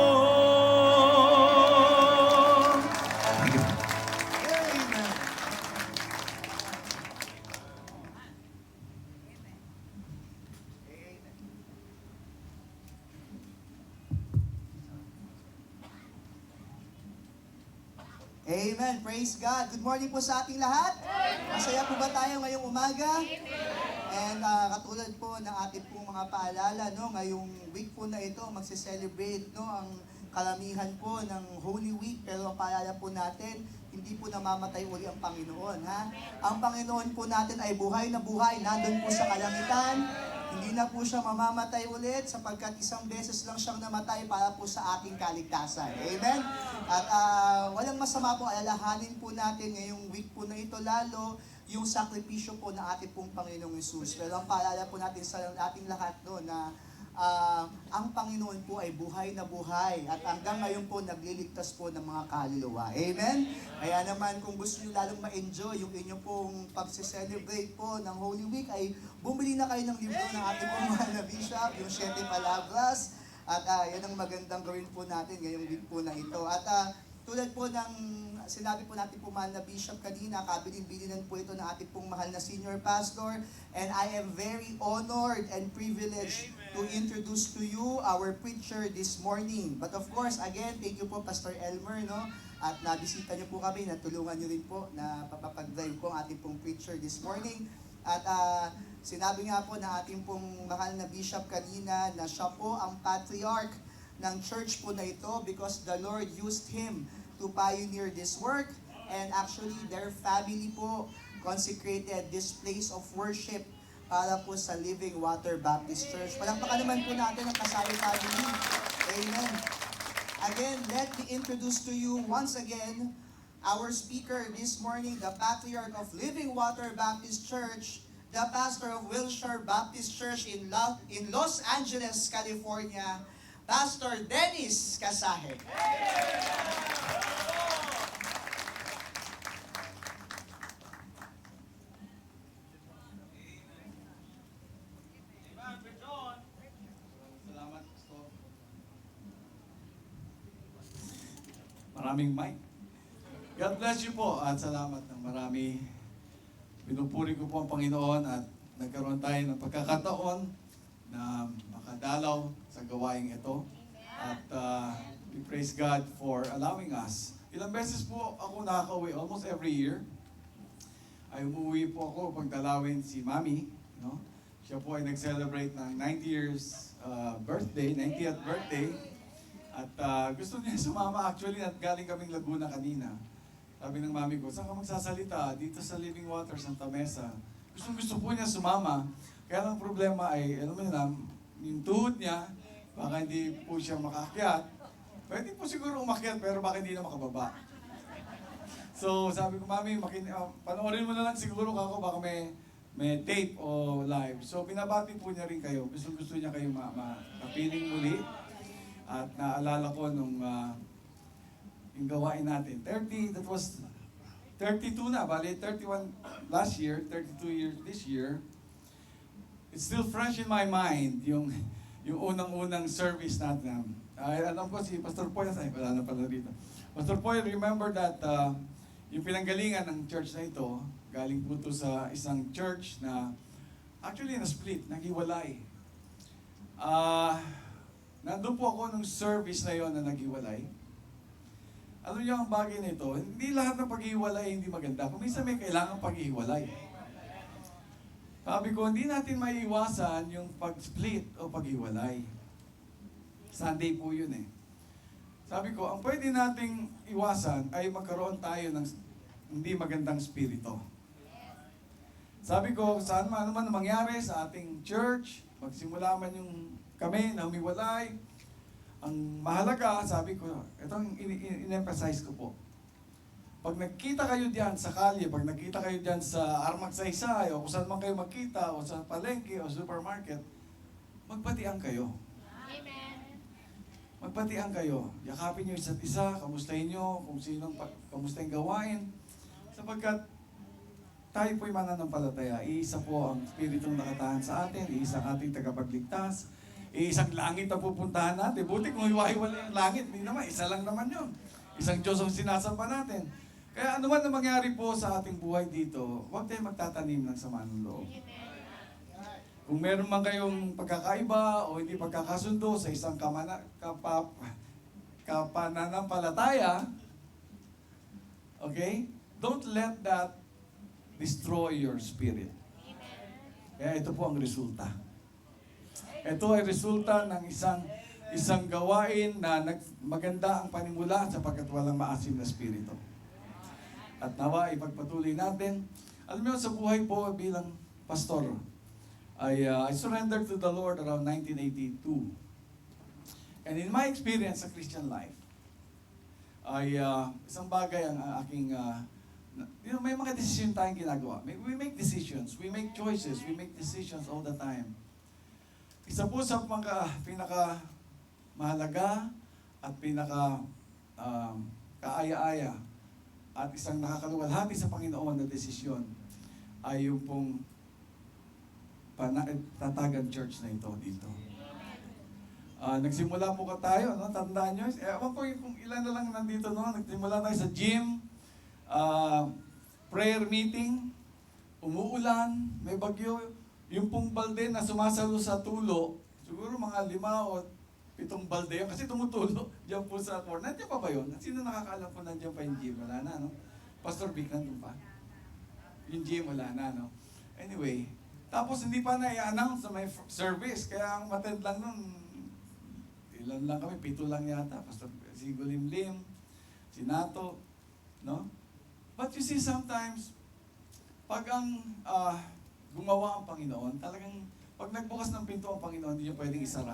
Amen. Amen. Praise God. Good morning po sa ating lahat. Masaya po ba tayo ngayong umaga? And katulad po ng ating pong mga paalala, no, ngayong week po na ito, magse-celebrate no, ang kalamihan po ng Holy Week. Pero ang paalala po natin, hindi po namamatay uli ang Panginoon. Ha? Ang Panginoon po natin ay buhay na buhay, nandun po sa kalangitan. Hindi na po siya mamamatay ulit sapagkat isang beses lang siyang namatay para po sa ating kaligtasan. Amen? At walang masama po, alalahanin po natin ngayong week po na ito lalo yung sakripisyo po ng ating pong Panginoong Hesus. Pero ang paalala po natin sa ating lahat no, na ang Panginoon po ay buhay na buhay at hanggang ngayon po nagliligtas po ng mga kaluluwa. Amen? Kaya naman kung gusto nyo lalong ma-enjoy yung inyong pong pagse-celebrate po ng Holy Week ay bumili na kayo ng libro ng ating pong mahal na Bishop, yung 7 Palabras. At yan ang magandang gawin po natin ngayong week po na ito. At tulad po ng sinabi po natin po mahal na Bishop kanina, kabilin-bilinan po ito ng ating pong mahal na Senior Pastor. And I am very honored and privileged to introduce to you our preacher this morning. But of course, again, thank you po Pastor Elmer, no? At nabisita niyo po kami, natulungan niyo rin po na papapag-drive po ang ating pong preacher this morning. At sinabi nga po na ating pong mahal na Bishop kanina na siya po ang patriarch ng church po na ito because the Lord used him to pioneer this work, and actually their family po consecrated this place of worship para po sa Living Water Baptist Church. Palakpakan naman po natin ang Kasari family. Amen. Again, let me introduce to you once again our speaker this morning, the patriarch of Living Water Baptist Church, the pastor of Wilshire Baptist Church in Los Angeles, California, Pastor Dennis Casaje. Salamat, Gusto. Maraming mic. God bless you po at salamat ng marami. Pinupuri ko po ang Panginoon at nagkaroon tayo ng pagkakataon na makadalaw sa gawaing ito. At we praise God for allowing us. Ilang beses po ako nakaka-uwi, almost every year. Ay umuwi po ako pag dalawin si Mami. No? Siya po ay nag-celebrate ng 90 years birthday, 90th birthday. At gusto niya sumama actually at galing kaming Laguna kanina. Sabi ng mami ko, saan ka magsasalita? Dito sa Living Water, Santa Mesa. Gusto po niya sumama. Kaya ang problema ay, alam mo na, yung tuhod niya, baka hindi po siya makakyat. Pwede po siguro umakyat, pero baka hindi na makababa. So sabi ko, mami, panoorin mo na lang siguro ako, baka may tape o live. So binabati po niya rin kayo. Gusto niya kayo mapiling muli. At naalala ko nung yung gawain natin. 32 na, bali 31 last year, 32 years this year. It's still fresh in my mind, yung unang-unang service natin. Alam ko si Pastor Poy, wala na pala dito. Pastor Poy, remember that yung pinanggalingan ng church na ito, galing po ito sa isang church na actually na-split, naghiwalay. Nandun po ako nung service na yon na naghiwalay. Alam niyo ang bagay na ito, hindi lahat ng paghiwalay hindi maganda. Kung minsan may kailangan paghiwalay. Sabi ko, hindi natin maiiwasan yung pag-split o paghiwalay. Sunday po yun eh. Sabi ko, ang pwede nating iwasan ay magkaroon tayo ng hindi magandang spirito. Sabi ko, saan man naman mangyari sa ating church, magsimula man yung kami na humiwalay, ang mahalaga, sabi ko, itong in-emphasize ko po. Pag nagkita kayo diyan sa kalye, pag nagkita kayo diyan sa Armagsaysay, o kung saan man kayo magkita, o sa palengke, o supermarket, magpatian kayo. Amen. Magpatian kayo. Yakapin nyo isa't isa, kamustahin nyo, kung kamusta yung gawain. Sapagkat, tayo po'y mananampalataya. Iisa po ang Espiritong nakatahan sa atin, iisang ating tagapagligtas, iisang langit ang pupuntahan natin. Buti kung hiwa-hiwalay ang langit, hindi naman, isa lang naman yun. Isang Diyos ang sinasamba natin. Kaya ano man na mangyari po sa ating buhay dito, huwag tayong magtatanim ng sama ng loob. Kung meron man kayong pagkakaiba o hindi pagkakasundo sa isang kapananampalataya, okay? Don't let that destroy your spirit. Kaya ito po ang resulta. Ito ay resulta ng isang gawain na maganda ang panimula sapagkat walang maasim na spirito. At nawa ipagpatuloy natin. Alam niyo, sa buhay po bilang pastor, I surrendered to the Lord around 1982. And in my experience sa Christian life, isang bagay ang aking, may mga decision tayong ginagawa. We make decisions, we make choices, we make decisions all the time. Isa po sa pinaka mahalaga at pinaka kaaya-aya at isang nakakaluwalhati sa Panginoon na desisyon ay yung pong tatagan church na ito dito. Nagsimula po tayo, no? Tandaan nyo, ewan ko kung ilan na lang nandito, no? Nagsimula tayo sa gym, prayer meeting, umuulan, may bagyo, yung pong balde na sumasalo sa tulo, siguro mga 5 o 7 balde yun, kasi tumutulo dyan po sa corner. Nandiyan pa ba yun? Sino nakakaalam po nandiyan pa yung gym? Wala na, no? Pastor Vic, nandun pa? Yung gym, wala na, no? Anyway, tapos hindi pa na-i-announce na may service, kaya ang attend lang nun, ilan lang kami, 7 lang yata, Pastor si Gulimlim, si Nato, no? But you see, sometimes, pag ang gumawa ang Panginoon, talagang, pag nagbukas ng pinto ang Panginoon, hindi niya pwedeng isara.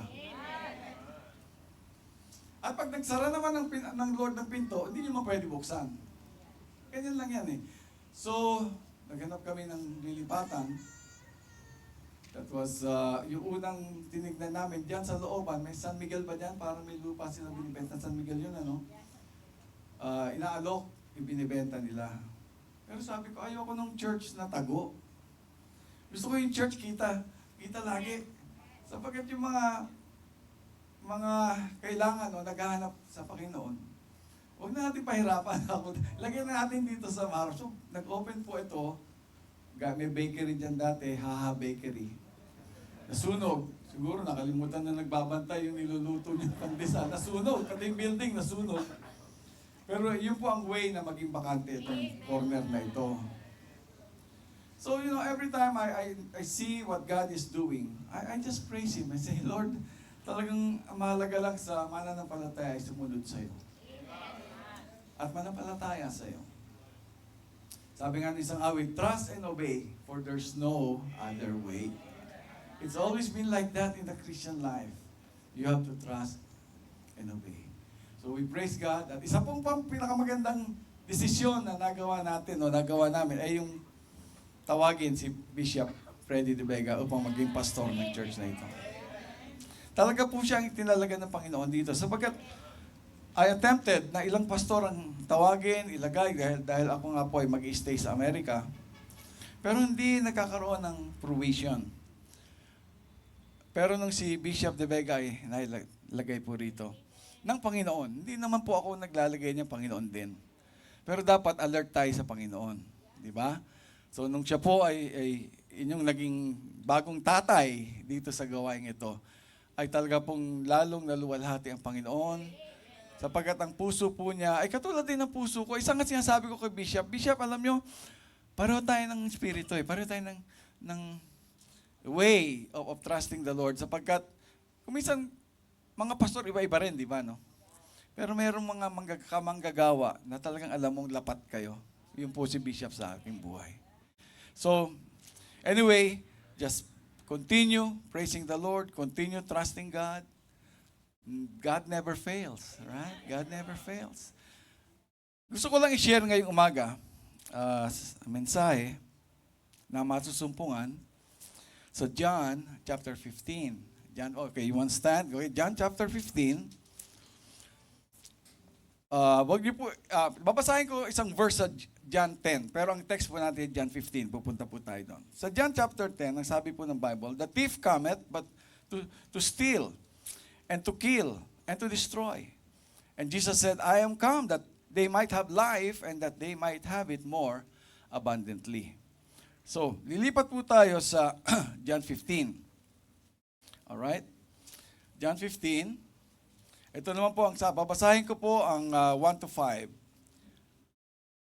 At pag nagsara naman ng Lord ng pinto, hindi niya pwede buksan. Ganyan lang yan eh. So, naghanap kami ng lilipatan. That was, yung unang tinignan namin, diyan sa looban, may San Miguel ba diyan? Parang may lupa silang binibenta. San Miguel yun, ano? Inaalok, ibinibenta nila. Pero sabi ko, ayoko nung church na tago. Gusto ko yung church kita lagi. Sapagkat yung mga kailangan o naghahanap sa Panginoon, huwag na natin pahirapan ako. Lagyan na natin dito sa Maro. So, nag-open po ito. May bakery dyan dati, Haha Bakery. Nasunog. Siguro nakalimutan na nagbabantay yung niluluto niya pandesal. Nasunog. Pati yung building nasunog. Pero yun po ang way na maging bakante itong corner na ito. So, you know, every time I see what God is doing, I just praise Him. I say, Lord, talagang mahalaga lang sa mananampalataya ay sumunod sa iyo. At manampalataya sa iyo. Sabi nga ng isang awit, trust and obey, for there's no other way. It's always been like that in the Christian life. You have to trust and obey. So we praise God. At isa pong pinakamagandang desisyon na nagawa natin o nagawa namin ay yung tawagin si Bishop Freddy De Vega upang maging pastor ng church na ito. Talaga po siya ang itinalaga ng Panginoon dito. Sapagkat I attempted na ilang pastor ang tawagin, ilagay, dahil ako nga po ay mag-stay sa Amerika. Pero hindi nagkakaroon ng fruition. Pero nung si Bishop De Vega ay nailagay po rito, ng Panginoon, hindi naman po ako naglalagay niya Panginoon din. Pero dapat alert tayo sa Panginoon. Di ba? So nung siya po ay inyong naging bagong tatay dito sa gawain ito, ay talaga pong lalong naluwalhati ang Panginoon. Sapagkat ang puso po niya, ay katulad din ng puso ko. Isang nga sinasabi ko kay Bishop, Bishop, alam nyo, pareho tayo ng spirito pareho tayo ng way of trusting the Lord. Sapagkat, kuminsan, mga pastor, iba-iba rin, di ba, no? Pero mayroong mga manggagawa na talagang alam mong lapat kayo. Yun po si Bishop sa aking buhay. So, anyway, just continue praising the Lord, continue trusting God. God never fails, right? God never fails. Gusto ko lang i-share ngayong umaga mensahe na masusumpungan sa John chapter 15. John, okay, you want to stand? Okay, John chapter 15. Wag niyo po, babasahin ko isang verse sa John 10. Pero ang text po natin, John 15. Pupunta po tayo doon. Sa John chapter 10, ang sabi po ng Bible, the thief cometh but to steal and to kill and to destroy. And Jesus said, I am come that they might have life and that they might have it more abundantly. So, lilipat po tayo sa John 15. Alright? John 15. Ito naman po ang babasahin ko po ang 1 to 5.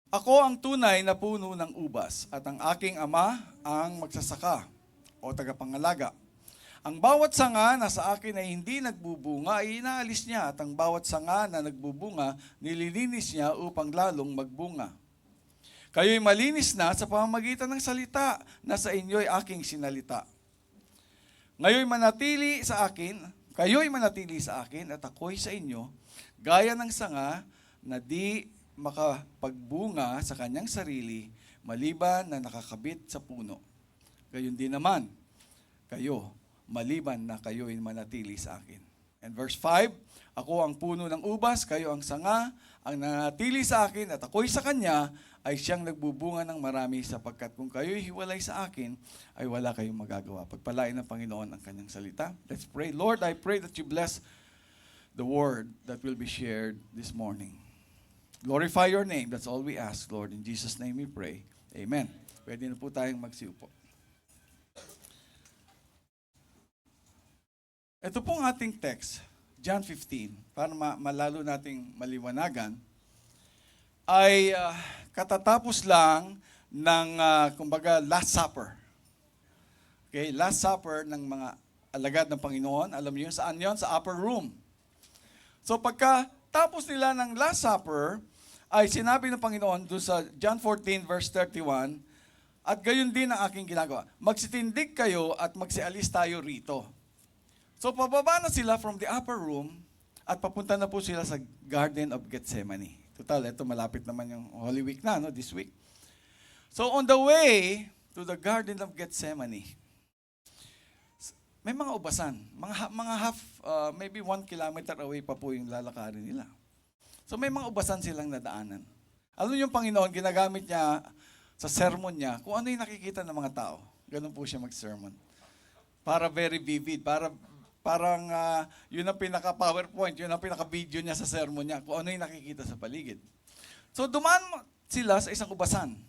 Ako ang tunay na puno ng ubas at ang aking ama ang magsasaka o tagapangalaga. Ang bawat sanga na sa akin ay hindi nagbubunga ay inaalis niya at ang bawat sanga na nagbubunga nililinis niya upang lalong magbunga. Kayo'y malinis na sa pamamagitan ng salita na sa inyo'y aking sinalita. Kayo'y manatili sa akin at ako'y sa inyo, gaya ng sanga na di makapagbunga sa kanyang sarili, maliban na nakakabit sa puno. Gayon din naman, kayo, maliban na kayo'y manatili sa akin. And verse 5, ako ang puno ng ubas, kayo ang sanga, ang nanatili sa akin at ako'y sa kanya, ay siyang nagbubunga ng marami sapagkat kung kayo'y hiwalay sa akin, ay wala kayong magagawa. Pagpalain ng Panginoon ang kanyang salita. Let's pray. Lord, I pray that you bless the word that will be shared this morning. Glorify your name. That's all we ask, Lord. In Jesus' name we pray. Amen. Pwede na po tayong magsiupo. Ito pong ating text, John 15, para malalo nating maliwanagan, ay katatapos lang ng, kumbaga, Last Supper. Okay, Last Supper ng mga alagad ng Panginoon. Alam niyo saan yon? Sa upper room. So pagka tapos nila ng Last Supper, ay sinabi ng Panginoon doon sa John 14 verse 31, at gayon din ang aking ginagawa. Magsitindig kayo at magsialis tayo rito. So pababa na sila from the upper room at papunta na po sila sa Garden of Gethsemane. Total, ito malapit naman yung Holy Week na, no, this week. So on the way to the Garden of Gethsemane, may mga ubasan. Mga half, maybe 1 kilometer away pa po yung lalakarin nila. So may mga ubasan silang nadaanan. Alam niyo yung Panginoon, ginagamit niya sa sermon niya, kung ano yung nakikita ng mga tao. Ganun po siya mag-sermon. Para very vivid, parang yun ang pinaka-PowerPoint, yun ang pinaka-video niya sa sermon niya, kung ano yung nakikita sa paligid. So dumaan sila sa isang ubasan.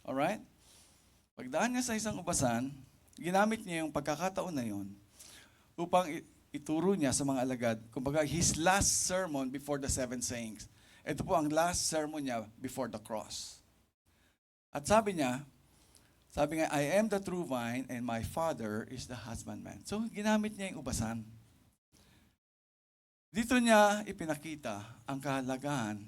Alright? Pagdaan niya sa isang ubasan, ginamit niya yung pagkakataon na yun upang ituro niya sa mga alagad, kumbaga his last sermon before the 7 sayings. Ito po ang last sermon niya before the cross. At sabi nga, I am the true vine and my Father is the husbandman. So ginamit niya yung ubasan. Dito niya ipinakita ang kahalagahan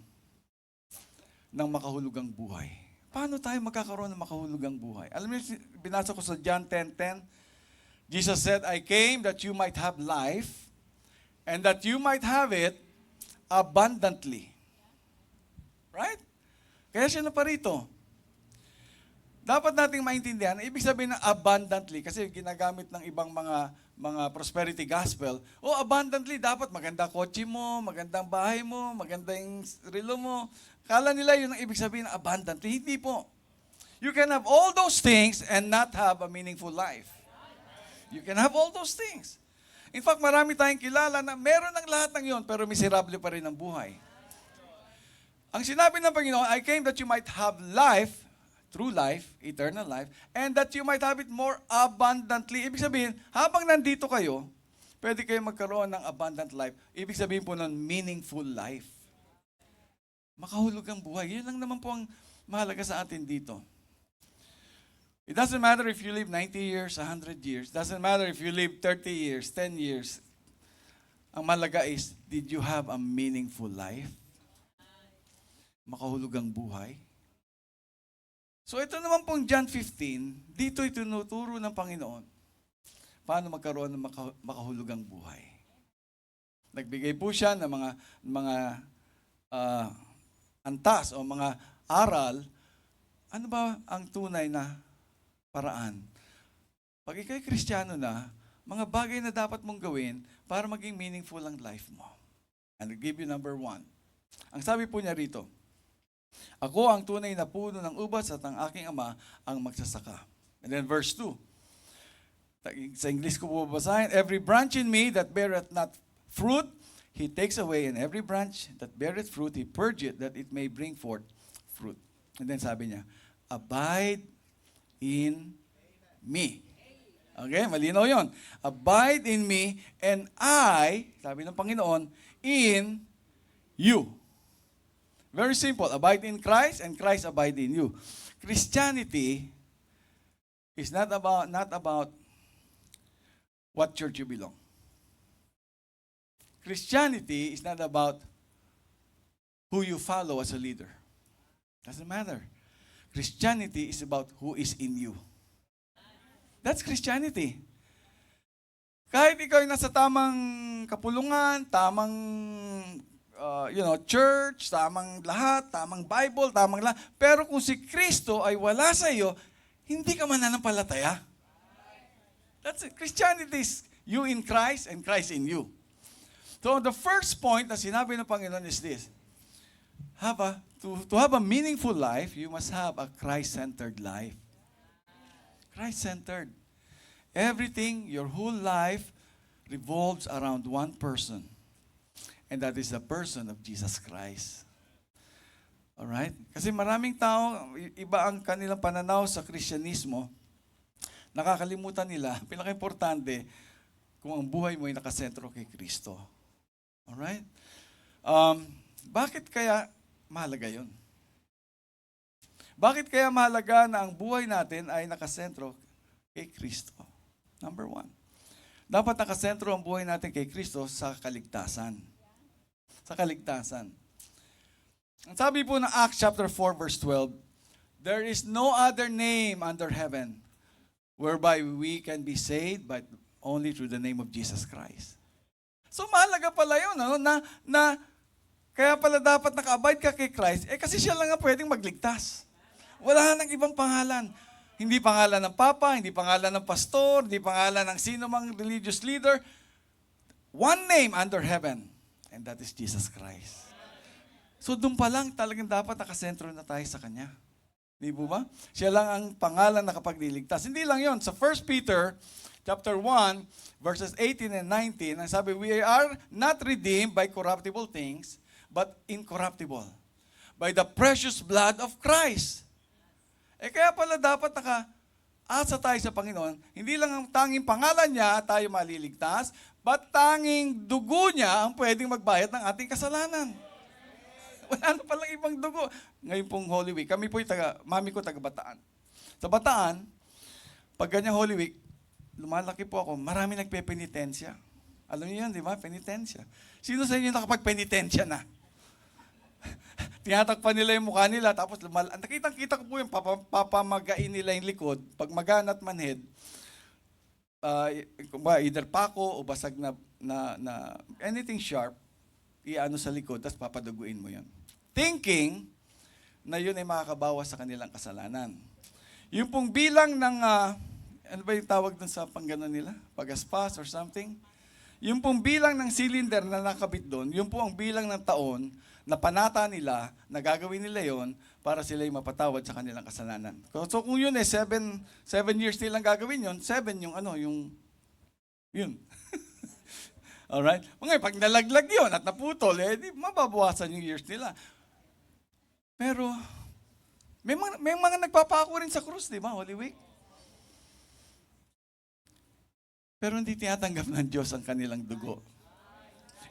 ng makahulugang buhay. Paano tayo magkakaroon ng makahulugang buhay? Alam niyo, binasa ko sa John 10:10, Jesus said, I came that you might have life and that you might have it abundantly. Right? Kaya siya na parito. Dapat nating maintindihan, ibig sabihin ng abundantly, kasi ginagamit ng ibang mga prosperity gospel, abundantly, dapat maganda kotse mo, magandang bahay mo, magandang relo mo. Kala nila yun ang ibig sabihin ng abundantly. Hindi po. You can have all those things and not have a meaningful life. You can have all those things. In fact, marami tayong kilala na meron ng lahat ng yun, pero miserable pa rin ang buhay. Ang sinabi ng Panginoon, I came that you might have life, true life, eternal life, and that you might have it more abundantly. Ibig sabihin, habang nandito kayo, pwede kayo magkaroon ng abundant life. Ibig sabihin po ng meaningful life. Makahulog ang buhay. Yun lang naman po ang mahalaga sa atin dito. It doesn't matter if you live 90 years, 100 years. Doesn't matter if you live 30 years, 10 years. Ang mahalaga is, did you have a meaningful life? Makahulog ang buhay. So ito naman pong John 15, dito itinuturo ng Panginoon paano magkaroon ng makahulugang buhay. Nagbigay po siya ng mga antas o mga aral. Ano ba ang tunay na paraan? Pag ikaw'y Kristiyano na, mga bagay na dapat mong gawin para maging meaningful ang life mo. And I'll give you number 1. Ang sabi po niya rito, Ako ang tunay na puno ng ubas at ang aking ama ang magsasaka. And then verse 2. Sa English ko po babasahin, every branch in me that beareth not fruit, he takes away, and every branch that beareth fruit, he purgeth, that it may bring forth fruit. And then sabi niya, abide in me. Okay, malinaw yon. Abide in me, and I, sabi ng Panginoon, in you. Very simple. Abide in Christ, and Christ abide in you. Christianity is not about what church you belong. Christianity is not about who you follow as a leader. Doesn't matter. Christianity is about who is in you. That's Christianity. Kahit ikaw ay nasa tamang kapulungan, tamang church, tamang lahat, tamang Bible, tamang lahat, pero kung si Kristo ay wala sa iyo, hindi ka mananampalataya. That's it. Christianity is you in Christ and Christ in you. So the first point na sinabi ng Panginoon is this. To have a meaningful life, you must have a Christ-centered life. Christ-centered. Everything, your whole life revolves around one person. And that is the person of Jesus Christ. Alright? Kasi maraming tao, iba ang kanilang pananaw sa Kristyanismo. Nakakalimutan nila, pinaka-importante, kung ang buhay mo ay nakasentro kay Kristo. Alright? Bakit kaya mahalaga yun? Bakit kaya mahalaga na ang buhay natin ay nakasentro kay Kristo? Number 1. Dapat nakasentro ang buhay natin kay Kristo sa kaligtasan. Sa kaligtasan. Ang sabi po ng Acts chapter 4 verse 12, there is no other name under heaven whereby we can be saved but only through the name of Jesus Christ. So mahalaga pala yun, na kaya pala dapat naka-abide ka kay Christ, kasi siya lang ang pwedeng magligtas. Wala nang ibang pangalan. Hindi pangalan ng Papa, hindi pangalan ng pastor, hindi pangalan ng sino mang religious leader. One name under heaven, and that is Jesus Christ. So doon pa lang talagang dapat nakasentro na tayo sa Kanya. Di po ba? Siya lang ang pangalan na kapagliligtas. Hindi lang yon. Sa 1 Peter chapter 1, verses 18 and 19, ang sabi, we are not redeemed by corruptible things, but incorruptible, by the precious blood of Christ. Kaya pala dapat naka-asa tayo sa Panginoon, hindi lang ang tanging pangalan niya tayo maliligtas, but tanging dugo niya ang pwedeng magbayad ng ating kasalanan. Wala na palang ibang dugo. Ngayon pong Holy Week, kami po mami ko taga Bataan. Sa Bataan, pag ganyang Holy Week, lumalaki po ako, marami nagpe-penitensya. Alam niyo yun, di ba? Penitensya. Sino sa inyo nakapag-penitensya na? Tinatakpan nila yung mukha nila, tapos nakitang-kita ko po yung papamagain nila yung likod. Pag maganat manhead, either pako o basag na anything sharp, iano sa likod, tapos papaduguin mo yun. Thinking na yun ay makakabawas sa kanilang kasalanan. Yung pong bilang ng, ano ba yung tawag dun sa pangganon nila? Pagaspas or something? Yung pong bilang ng cylinder na nakabit doon, yung po ang bilang ng taon na panata nila, na gagawin nila yon para sila'y mapatawad sa kanilang kasalanan. So kung yun 7 years nilang gagawin yun, 7 yun. Alright? Ngayon, pag nalaglag yun at naputol, di mababawasan yung years nila. Pero, may mga nagpapako rin sa krus, di ba, Holy Week? Pero hindi tinatanggap ng Diyos ang kanilang dugo.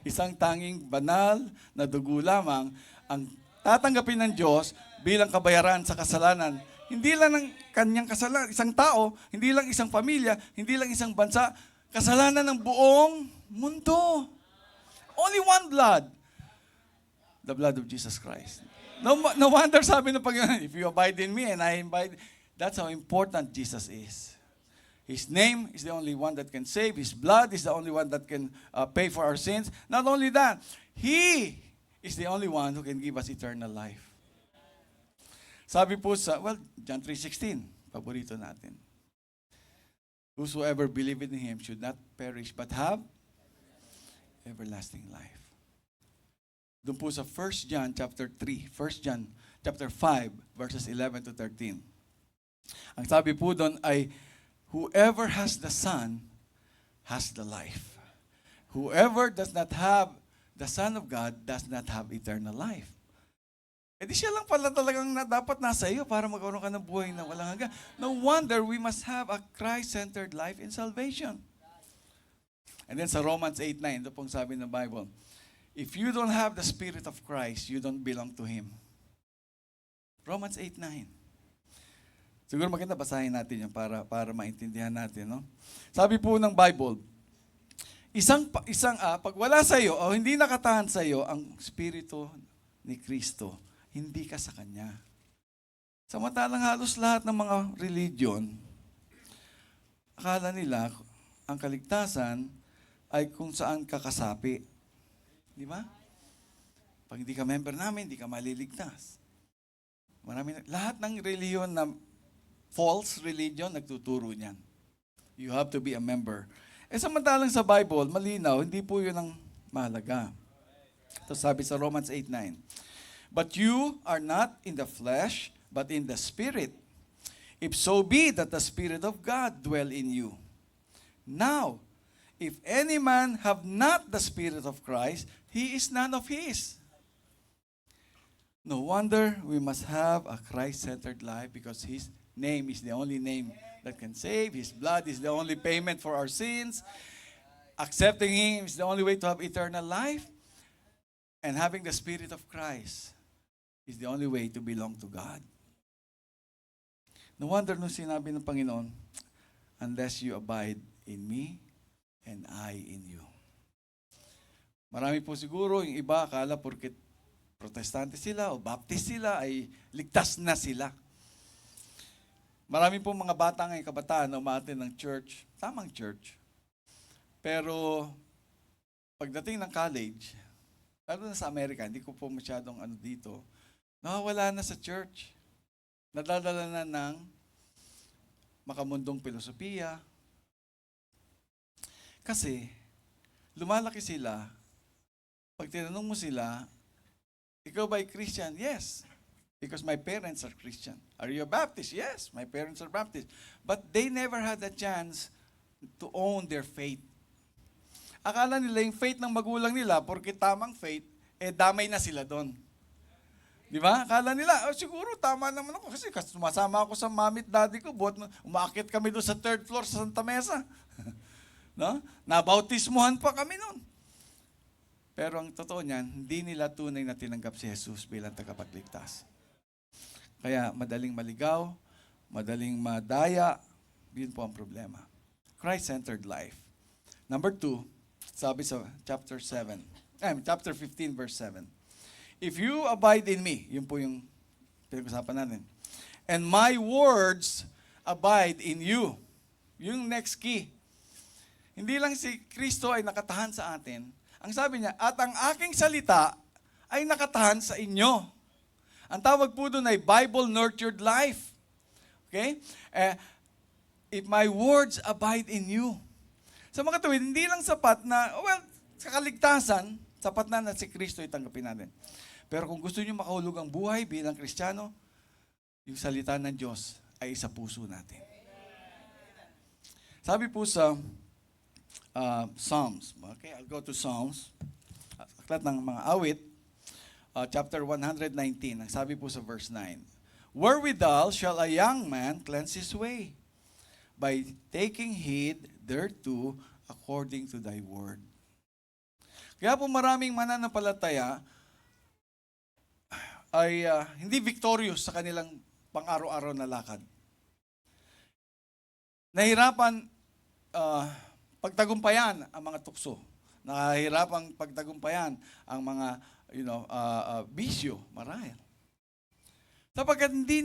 Isang tanging banal na dugo lamang ang tatanggapin ng Diyos bilang kabayaran sa kasalanan. Hindi lang ng kanyang kasalanan, isang tao, hindi lang isang pamilya, hindi lang isang bansa, kasalanan ng buong mundo. Only one blood. The blood of Jesus Christ. No wonder sabi ng Panginoon, if you abide in me and I abide, that's how important Jesus is. His name is the only one that can save. His blood is the only one that can pay for our sins. Not only that, He is the only one who can give us eternal life. Sabi po John 3:16, paborito natin. Whosoever believeth in Him should not perish but have everlasting life. Doon po sa 1 John chapter 3, 1 John chapter 5, verses 11 to 13. Ang sabi po doon ay, whoever has the Son has the life. Whoever does not have the Son of God does not have eternal life. Eh di siya lang pala talagang dapat nasa iyo para magkaroon ka ng buhay na walang hanggan. No wonder we must have a Christ-centered life in salvation. And then sa Romans 8:9, ito pong sabi ng Bible, if you don't have the Spirit of Christ, you don't belong to Him. Romans 8:9. Siguro maganda basahin natin yan para maintindihan natin, no? Sabi po ng Bible, pag wala sa iyo o hindi nakatahan sa iyo ang Espiritu ni Kristo, hindi ka sa Kanya. Samantalang halos lahat ng mga religion, akala nila ang kaligtasan ay kung saan ka kasapi. Di ba? Pag hindi ka member namin, hindi ka maliligtas. Lahat ng reliyon na false religion, nagtuturo niyan. You have to be a member. Eh samantalang sa Bible, malinaw, hindi po yun ang mahalaga. Ito sabi sa Romans 8:9. But you are not in the flesh, but in the Spirit. If so be that the Spirit of God dwell in you. Now, if any man have not the Spirit of Christ, he is none of his. No wonder we must have a Christ-centered life because His name is the only name that can save. His blood is the only payment for our sins. Accepting Him is the only way to have eternal life. And having the Spirit of Christ is the only way to belong to God. No wonder nung sinabi ng Panginoon, unless you abide in me and I in you. Marami po siguro yung iba akala porket protestante sila o baptist sila ay ligtas na sila. Marami po mga bata ngayon, kabataan na umaattend ng church, tamang church. Pero pagdating ng college, lalo na sa Amerika, hindi ko po masyadong dito, nawawala na sa church. Nadadala na ng makamundong filosofiya. Kasi, lumalaki sila, pag tinanong mo sila, ikaw ba ay Christian? Yes. Because my parents are Christian. Are you a Baptist? Yes, my parents are Baptist. But they never had a chance to own their faith. Akala nila yung faith ng magulang nila, porque tamang faith, damay na sila doon. Di ba? Akala nila, siguro tama naman ako kasi sumasama ako sa mami at daddy ko, umaakit kami doon sa 3rd floor sa Santa Mesa. No? Nabautismuhan pa kami noon. Pero ang totoo niyan, hindi nila tunay na tinanggap si Jesus bilang tagapagligtas. Kaya madaling maligaw, madaling madaya, yun po ang problema. Christ-centered life. Number 2, sabi sa chapter 15 verse 7. If you abide in me, yun po yung pinag-usapan natin. And my words abide in you. Yung next key. Hindi lang si Kristo ay nakatahan sa atin. Ang sabi niya, at ang aking salita ay nakatahan sa inyo. Ang tawag po doon ay Bible-nurtured life. Okay? If my words abide in you. Sa mga tuwid, hindi lang sapat na, sa kaligtasan, sapat na si Kristo itanggapin natin. Pero kung gusto niyo makahulog ang buhay bilang Kristiyano, yung salita ng Diyos ay sa puso natin. Sabi po sa Psalms. Okay, I'll go to Psalms. Aklat ng mga awit, chapter 119. Ang sabi po sa verse 9. Wherewithal shall a young man cleanse his way? By taking heed thereto according to thy word. Kaya po maraming mananampalataya ay hindi victorious sa kanilang pang-araw-araw na lakad. Nahirapan pagtagumpayan ang mga tukso. Nahihirapang pagtagumpayan ang mga bisyo, marahil. Sapagkat hindi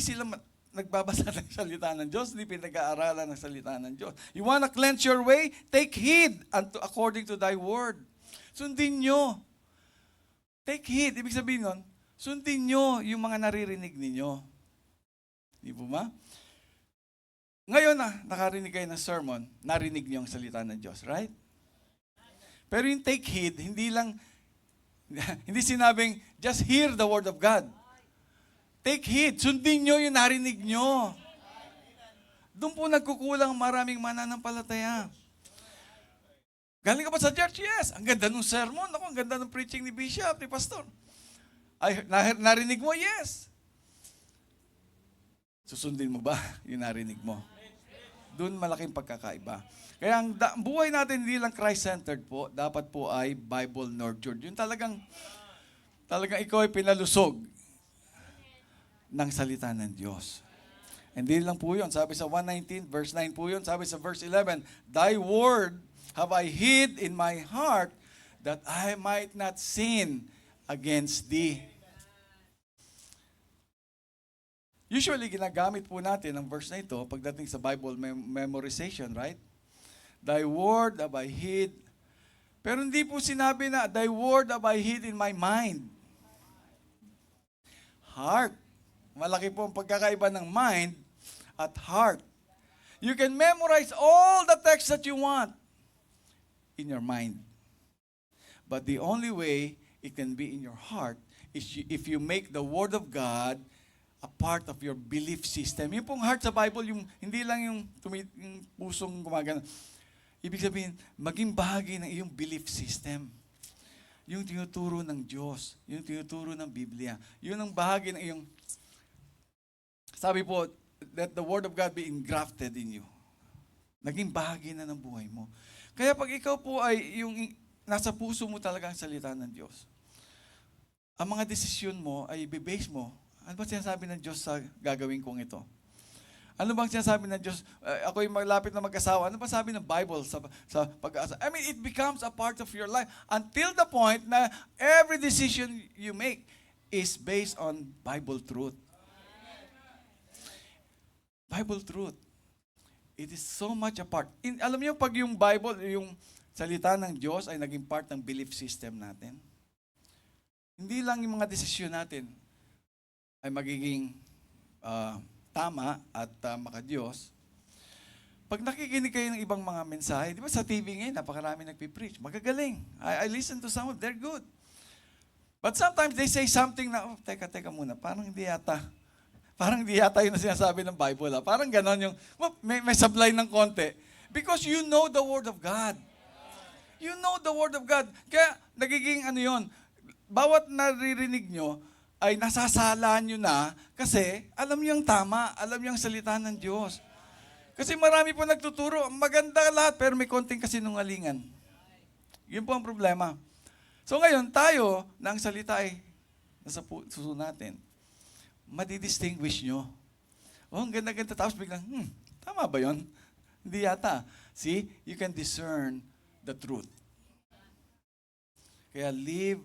sila nagbabasa ng salita ng Diyos, hindi pinag-aaralan ng salita ng Diyos. You wanna cleanse your way? Take heed according to thy word. Sundin nyo. Take heed. Ibig sabihin nun, sundin nyo yung mga naririnig ninyo. Di po ba? Ngayon nakarinig kayo ng sermon, narinig niyo ang salita ng Diyos, right? Pero yung take heed, hindi lang Hindi sinabing, just hear the word of God. Take heed. Sundin nyo yung narinig nyo. Doon po nagkukulang maraming mananampalataya. Galing ka ba sa church? Yes. Ang ganda ng sermon. Ako, ang ganda ng preaching ni Bishop, ni Pastor. Ay, narinig mo? Yes. Susundin mo ba yung narinig mo? Doon malaking pagkakaiba. Kaya ang buhay natin hindi lang Christ-centered po, dapat po ay Bible-nurtured. Yung talagang ikaw ay pinalusog ng salita ng Diyos. Hindi lang po yun. Sabi sa 119, verse 9 po yun. Sabi sa verse 11, Thy word have I hid in my heart that I might not sin against Thee. Usually, ginagamit po natin ang verse na ito pagdating sa Bible memorization, right? Thy word have I hid. Pero hindi po sinabi na, Thy word have I hid in my mind. Heart. Malaki po ang pagkakaiba ng mind at heart. You can memorize all the text that you want in your mind. But the only way it can be in your heart is if you make the Word of God a part of your belief system. Yung pong heart sa Bible, yung hindi lang yung pusong gumagana. Ibig sabihin, maging bahagi ng iyong belief system. Yung tinuturo ng Diyos, yung tinuturo ng Biblia. Yun ang bahagi ng iyong, sabi po, let the Word of God be engrafted in you. Naging bahagi na ng buhay mo. Kaya pag ikaw po ay yung nasa puso mo talaga ang salita ng Diyos, ang mga desisyon mo ay i-base mo. Ano ba sinasabi ng Diyos sa gagawin kong ito? Ano bang sinasabi ng Diyos? Ako'y malapit na mag-asawa. Ano ba sabi ng Bible sa pag-aasawa? I mean, it becomes a part of your life until the point na every decision you make is based on Bible truth. Bible truth. It is so much a part. Alam niyo, pag yung Bible, yung salita ng Diyos ay naging part ng belief system natin, hindi lang yung mga desisyon natin ay magiging tama at maka-Diyos. Pag nakikinig kayo ng ibang mga mensahe, di ba sa TV ngayon, napakarami nagpipreach. Magagaling. I listen to some of them, they're good. But sometimes they say something na, teka muna, parang hindi yata yun na sinasabi ng Bible. Parang ganon yung, may sablay ng konti. Because you know the Word of God. You know the Word of God. Kaya nagiging ano yun, bawat naririnig nyo, ay nasasala nyo na kasi alam nyo yung tama, alam nyo yung salita ng Diyos. Kasi marami po nagtuturo, maganda lahat pero may konting kasinungalingan. Yun po ang problema. So ngayon, tayo na ang salita ay nasa puso natin, madidistinguish nyo. Oh, ang ganda-ganda. Tapos biglang, tama ba yun? Hindi yata. See, you can discern the truth. Kaya live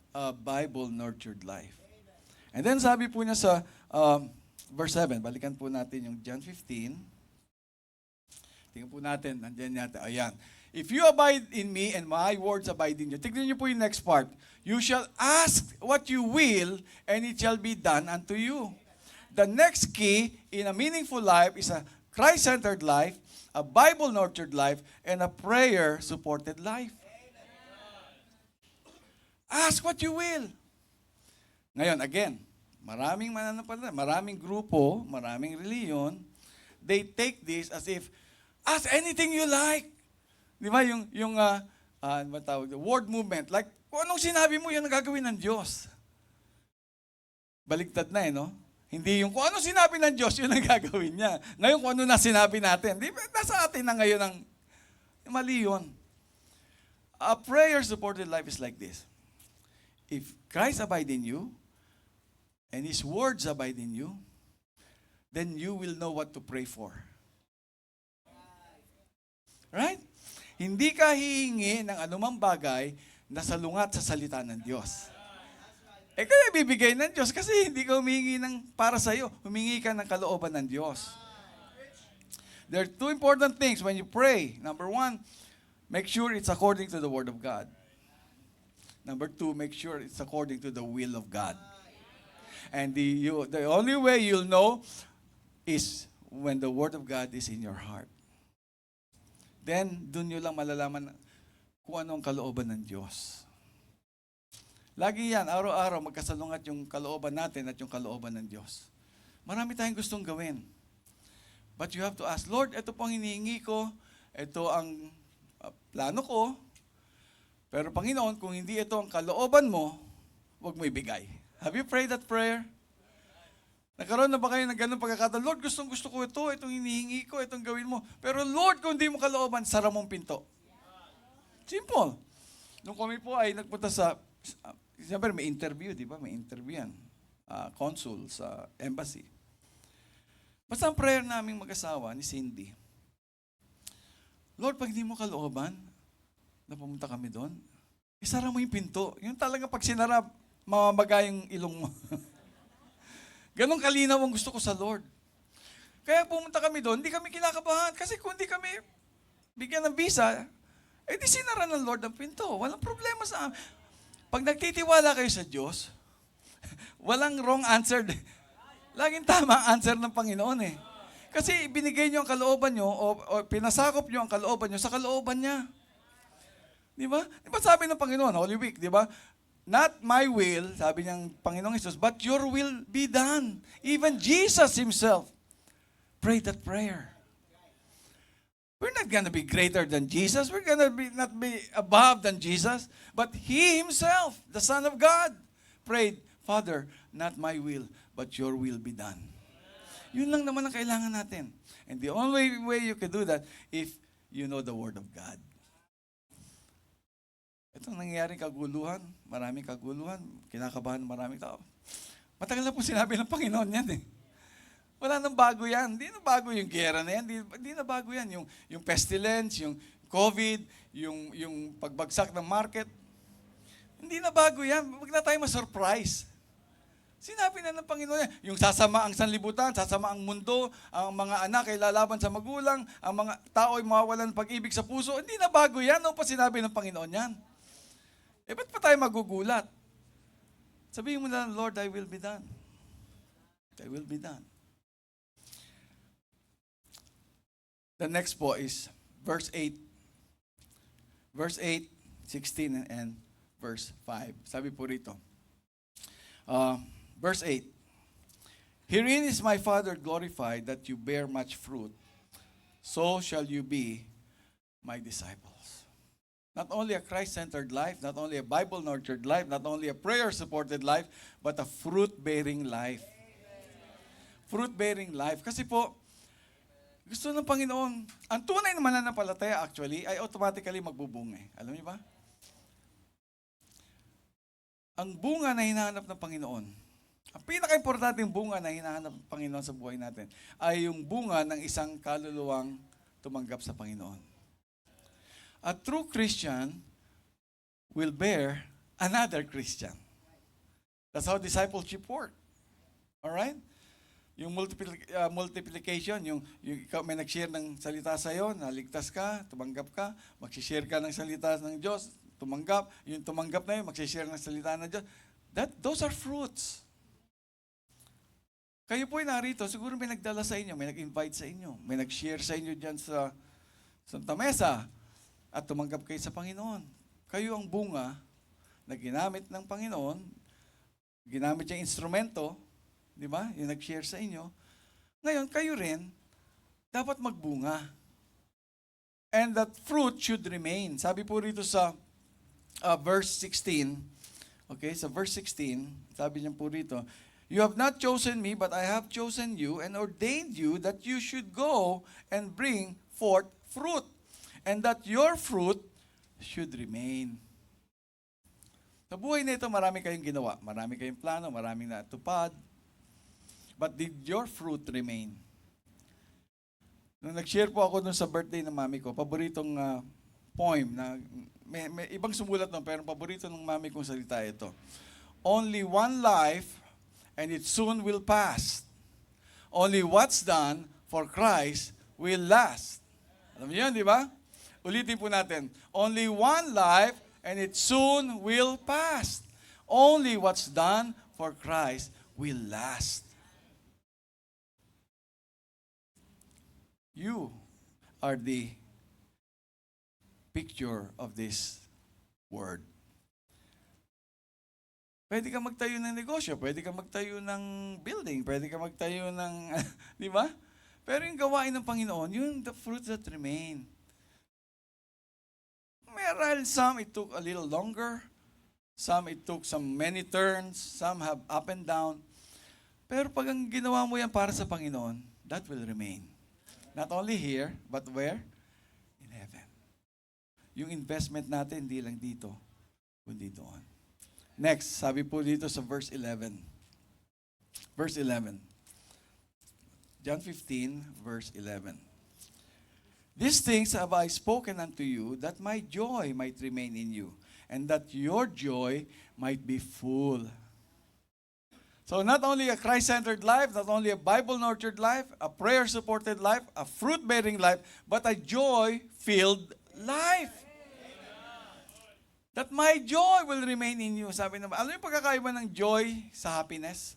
a Bible-nurtured life. And then sabi po niya sa verse 7, balikan po natin yung John 15. Tingnan po natin, nandiyan natin. Ayan. If you abide in me and my words abide in you. Tignan niyo po yung next part. You shall ask what you will and it shall be done unto you. The next key in a meaningful life is a Christ-centered life, a Bible-nurtured life, and a prayer-supported life. Ask what you will. Ngayon, again, maraming mananampalataya, maraming grupo, maraming reliyon, they take this as if, ask anything you like. Di ba? Ano ba tawag? The word movement. Like, kung anong sinabi mo, yun ang gagawin ng Diyos. Baliktad na no? Hindi yung kung anong sinabi ng Diyos, yun ang gagawin niya. Ngayon, kung ano na sinabi natin, di ba? Nasa atin na ngayon ang mali yun. A prayer-supported life is like this. If Christ abide in you, and His words abide in you, then you will know what to pray for. Right? Hindi ka hihingi ng anumang bagay na salungat sa salita ng Diyos. Kaya bibigay ng Diyos kasi hindi ka humingi ng para sa iyo. Humingi ka ng kalooban ng Diyos. There are two important things when you pray. Number one, make sure it's according to the Word of God. Number two, make sure it's according to the will of God. And the only way you'll know is when the Word of God is in your heart. Then, dun nyo lang malalaman kung ano ang kalooban ng Diyos. Lagi yan, araw-araw magkasalungat yung kalooban natin at yung kalooban ng Diyos. Marami tayong gustong gawin. But you have to ask, Lord, ito po ang hinihingi ko, ito ang plano ko, pero Panginoon, kung hindi ito ang kalooban mo, huwag mo ibigay. Have you prayed that prayer? Nagkaroon na ba kayo ng ganun pagkakataon? Lord, gustong-gusto ko ito, itong hinihingi ko, itong gawin mo. Pero Lord, kung hindi mo kalooban, sara mong pinto. Simple. Nung kami po ay nagpunta sa, siyempre may interview, di ba? May interview yan. Consul sa embassy. Basta ang prayer naming mag-asawa ni Cindy, Lord, pag hindi mo kalooban, na pumunta kami doon, isara mo yung pinto. Yung talaga pag sinara, mamamaga yung ilong mo. Ganon kalinaw ang gusto ko sa Lord. Kaya pumunta kami doon, hindi kami kinakabahan. Kasi kung hindi kami bigyan ng visa, di sinara ng Lord ang pinto. Walang problema sa amin. Pag nagtitiwala kayo sa Diyos, walang wrong answer. Laging tama ang answer ng Panginoon eh. Kasi binigay niyo ang kalooban niyo o pinasakop niyo ang kalooban niyo sa kalooban niya. Di ba? Di ba sabi ng Panginoon, Holy Week, di ba? Not my will, sabi niyang Panginoong Jesus, but your will be done. Even Jesus Himself prayed that prayer. We're not gonna be greater than Jesus. We're gonna not be above than Jesus. But He Himself, the Son of God, prayed, Father, not my will, but your will be done. Yun lang naman ang kailangan natin. And the only way you can do that, if you know the Word of God. Itong nangyayaring kaguluhan, maraming kaguluhan, kinakabahan ng maraming tao. Matagal na po sinabi ng Panginoon yan eh. Wala nang bago yan. Hindi na bago yung gera na yan. Hindi na bago yan. Yung pestilence, yung COVID, yung pagbagsak ng market. Hindi na bago yan. Huwag na tayo ma-surprise. Sinabi na ng Panginoon yan. Yung sasama ang sanlibutan, sasama ang mundo, ang mga anak ay lalaban sa magulang, ang mga tao ay mawawalan ng pag-ibig sa puso. Hindi na bago yan. Ano pa sinabi ng Panginoon yan? Ba't pa tayo magugulat? Sabihin mo na, Lord, thy will be done. Thy will be done. The next po is verse 8. Verse 8, 16, and verse 5. Sabi po rito. Verse 8. Herein is my Father glorified, that you bear much fruit. So shall you be my disciples. Not only a Christ-centered life, not only a Bible-nurtured life, not only a prayer-supported life, but a fruit-bearing life. Fruit-bearing life. Kasi po, gusto ng Panginoon, ang tunay na mananampalataya actually ay automatically magbubunga. Alam niyo ba? Ang bunga na hinahanap ng Panginoon, ang pinaka-importanting bunga na hinahanap ng Panginoon sa buhay natin ay yung bunga ng isang kaluluwang tumanggap sa Panginoon. A true Christian will bear another Christian. That's how discipleship works. Alright? Yung multiplication, yung ikaw may nag-share ng salita sa'yo, naligtas ka, tumanggap ka, mag-share ka ng salita ng Diyos, tumanggap, yung tumanggap na yun, mag-share ng salita ng Diyos. Those are fruits. Kayo po ay narito, siguro may nagdala sa inyo, may nag-invite sa inyo, may nag-share sa inyo dyan sa Santa Mesa, at tumanggap kayo sa Panginoon. Kayo ang bunga na ginamit ng Panginoon, ginamit yung instrumento, di ba? Yung nag-share sa inyo. Ngayon, kayo rin, dapat magbunga. And that fruit should remain. Sabi po rito sa verse 16, okay, sa verse 16, sabi niya po rito, you have not chosen me, but I have chosen you and ordained you that you should go and bring forth fruit, and that your fruit should remain. Sa buhay na ito, marami kayong ginawa. Marami kayong plano, maraming natupad. But did your fruit remain? Nung nag-share po ako dun sa birthday ng mami ko, paboritong poem na may ibang sumulat nun, pero paborito ng mami kong salita ito. Only one life, and it soon will pass. Only what's done for Christ will last. Alam niyo yun, di ba? Ulitin po natin. Only one life, and it soon will pass. Only what's done for Christ will last. You are the picture of this word. Pwede ka magtayo ng negosyo, pwede ka magtayo ng building, pwede ka magtayo ng, di ba? Pero yung gawain ng Panginoon, yun the fruits that remain. Meron some, it took a little longer. Some, it took some many turns. Some have up and down. Pero pag ang ginawa mo yan para sa Panginoon, that will remain. Not only here, but where? In heaven. Yung investment natin, hindi lang dito, kundi doon. Next, sabi po dito sa verse 11. Verse 11. John 15, verse 11. These things have I spoken unto you, that my joy might remain in you, and that your joy might be full. So not only a Christ-centered life, not only a Bible-nurtured life, a prayer-supported life, a fruit-bearing life, but a joy-filled life. That my joy will remain in you. Sabi naman, ano yung pagkakaiba ng joy sa happiness?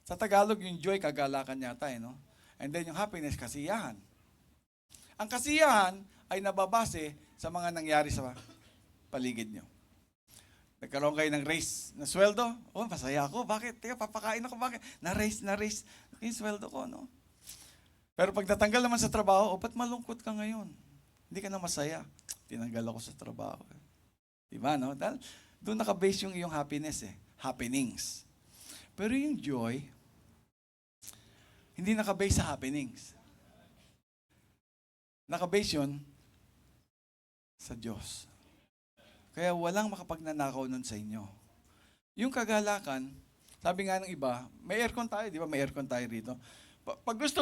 Sa Tagalog, yung joy, kagalakan yata, no? And then yung happiness, kasiyahan. Ang kasiyahan ay nababase sa mga nangyari sa paligid nyo. Nagkaroon kayo ng raise na sweldo. Oh, masaya ako. Bakit? Teka, papakain ako. Bakit? Na-raise yung sweldo ko, no? Pero pag natanggal naman sa trabaho, ba't malungkot ka ngayon? Hindi ka na masaya. Tinanggal ako sa trabaho. Diba, no? Dahil doon nakabase yung iyong happiness, happenings. Pero yung joy, hindi nakabase sa happenings. Nakabase yun sa Diyos. Kaya walang makapagnanakaw nun sa inyo. Yung kagalakan, sabi nga ng iba, may aircon tayo, di ba? May aircon tayo rito. Pag gusto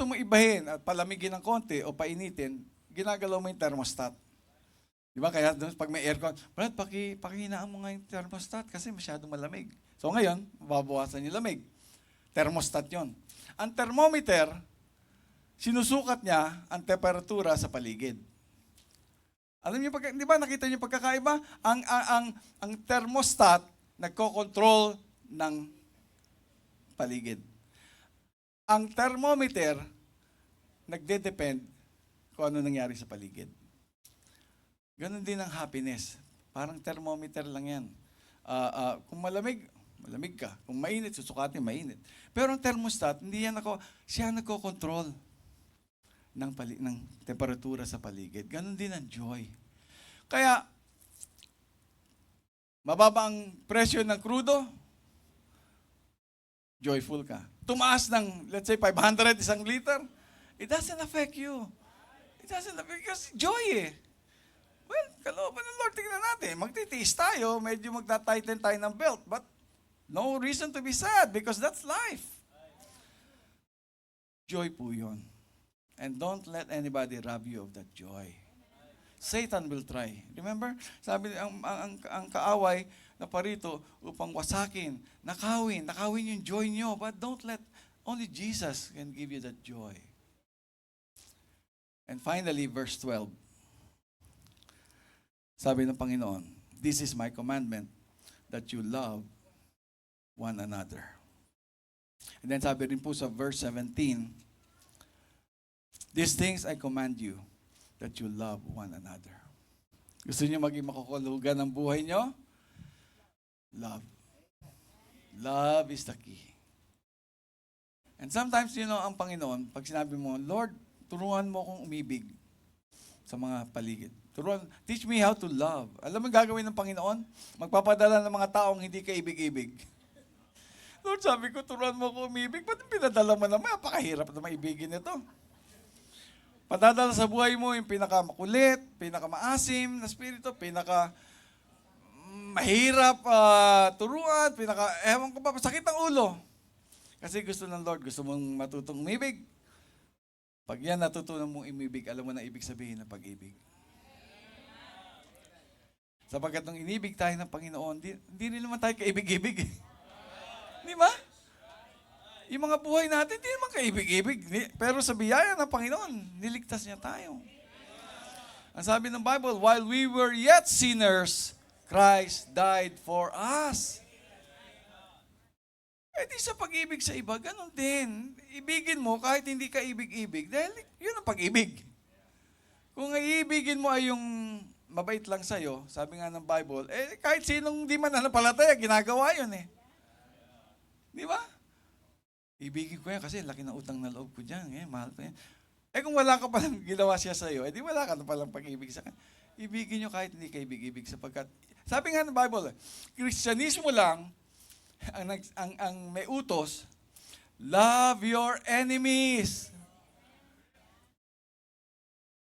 mong ibahin at palamigin ng konti o painitin, ginagalaw mo yung thermostat. Di ba? Kaya doon, pag may aircon, Brad, pakihinaan mo nga yung thermostat kasi masyadong malamig. So ngayon, babawasan yung lamig. Thermostat yon. Ang thermometer, sinusukat niya ang temperatura sa paligid. Alam niyo, di ba nakita niyo pagkakaiba? Ang thermostat, nagko-control ng paligid. Ang thermometer, nagde-depend kung ano nangyari sa paligid. Ganon din ang happiness. Parang thermometer lang yan. Kung malamig ka. Kung mainit, susukatin, mainit. Pero ang thermostat, siya nagko-control ng temperatura sa paligid. Ganon din ang joy. Kaya, mababa ang presyo ng krudo, joyful ka. Tumaas ng, let's say, 500 isang liter, it doesn't affect you. It doesn't affect you kasi joy Well, kalooban ng Lord, tingnan natin. Magtitiis tayo, medyo magta-tighten tayo ng belt, but no reason to be sad because that's life. Joy po yun. And don't let anybody rob you of that joy. Satan will try. Remember? Sabi, ang kaaway na parito upang wasakin, nakawin yung joy nyo, but don't let, only Jesus can give you that joy. And finally, verse 12. Sabi ng Panginoon, this is my commandment, that you love one another. And then sabi rin po sa verse 17, these things I command you, that you love one another. Gusto niyo maging makakulugan ng buhay niyo? Love. Love is the key. And sometimes, ang Panginoon, pag sinabi mo, Lord, turuan mo akong umibig sa mga paligid. Teach me how to love. Alam mo gagawin ng Panginoon? Magpapadala ng mga taong hindi ka ibig-ibig. Lord, sabi ko, turuan mo ako umibig. Ba't pinadala mo naman? Napakahirap na maibigin ito. Padadala sa buhay mo yung pinakamakulit, pinakamaasim na spirito, mahirap turuan, ewan ko pa, sakit ang ulo. Kasi gusto ng Lord, gusto mong matutong umibig. Pag yan natutunan mong umibig, alam mo na ibig sabihin ng pag-ibig. Sapagkat nung inibig tayo ng Panginoon, hindi rin naman tayo kaibig-ibig. Di ba? Yung mga buhay natin, hindi naman kaibig-ibig. Pero sa biyaya ng Panginoon, niligtas niya tayo. Ang sabi ng Bible, while we were yet sinners, Christ died for us. Eh di sa pag-ibig sa iba, ganun din. Ibigin mo kahit hindi ka ibig-ibig. Dahil yun ang pag-ibig. Kung iibigin mo ay yung mabait lang sa'yo, sabi nga ng Bible, kahit sinong di mananampalataya, ginagawa yun eh. Di ba? Ibigin ko yan kasi laki ng utang na loob ko dyan. Mahal ko yan. Kung wala ka palang ginawa siya sa'yo, di wala ka na palang pag-ibig sa kanya. Ibigin nyo kahit hindi ka ibig-ibig sapagkat, sabi nga ng Bible, Kristyanismo lang, ang may utos, love your enemies.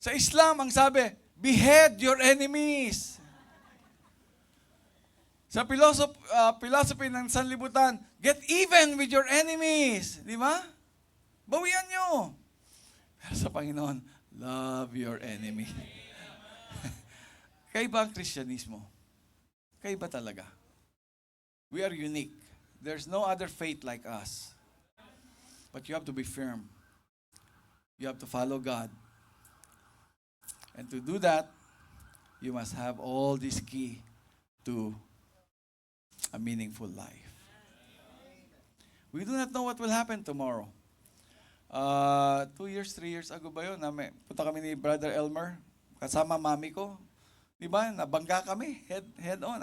Sa Islam, ang sabi, behead your enemies. Sa philosophy ng sanlibutan, get even with your enemies. Di ba? Bawian nyo. Pero sa Panginoon, love your enemy. Kaiba ang Kristyanismo. Kaiba talaga. We are unique. There's no other faith like us. But you have to be firm. You have to follow God. And to do that, you must have all this key to a meaningful life. We do not know what will happen tomorrow. 2 years, 3 years ago ba yun? Punta kami ni Brother Elmer, kasama mami ko. Di ba? Nabangga kami, head on.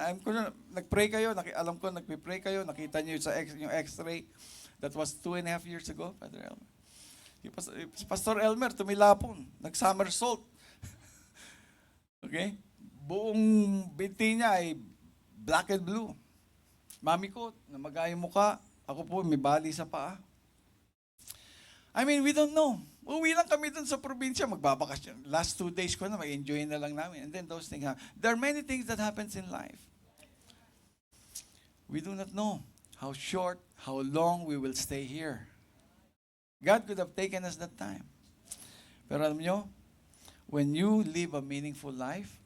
Nag-pray kayo, alam ko nagpipray kayo, nakita niyo yung x-ray. That was 2.5 years ago, Brother Elmer. Si Pastor Elmer, tumilapon, nag-somersault. Okay? Buong binti niya ay black and blue. Mami ko, namagay yung muka. Ako po, may bali sa paa. I mean, we don't know. Uwi lang kami dun sa probinsya, magbabakasyon. Last 2 days ko na, mag-enjoy na lang namin. And then those things happen. There are many things that happens in life. We do not know how short, how long we will stay here. God could have taken us that time. Pero alam nyo, when you live a meaningful life,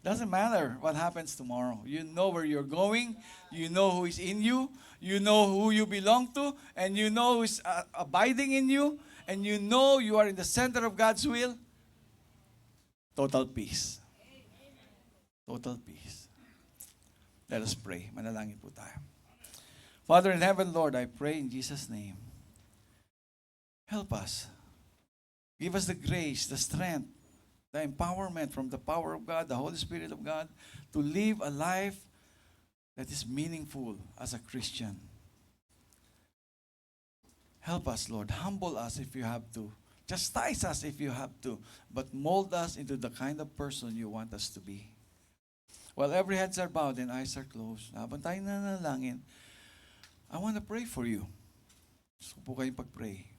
doesn't matter what happens tomorrow. You know where you're going. You know who is in you. You know who you belong to. And you know who is abiding in you. And you know you are in the center of God's will. Total peace. Total peace. Let us pray. Manalangin po tayo. Father in heaven, Lord, I pray in Jesus' name. Help us. Give us the grace, the strength, the empowerment from the power of God, the Holy Spirit of God, to live a life that is meaningful as a Christian. Help us, Lord. Humble us if you have to. Chastise us if you have to. But mold us into the kind of person you want us to be. While every heads are bowed and eyes are closed, habang tayo nanalangin, I want to pray for you. Gusto po kayong pag-pray.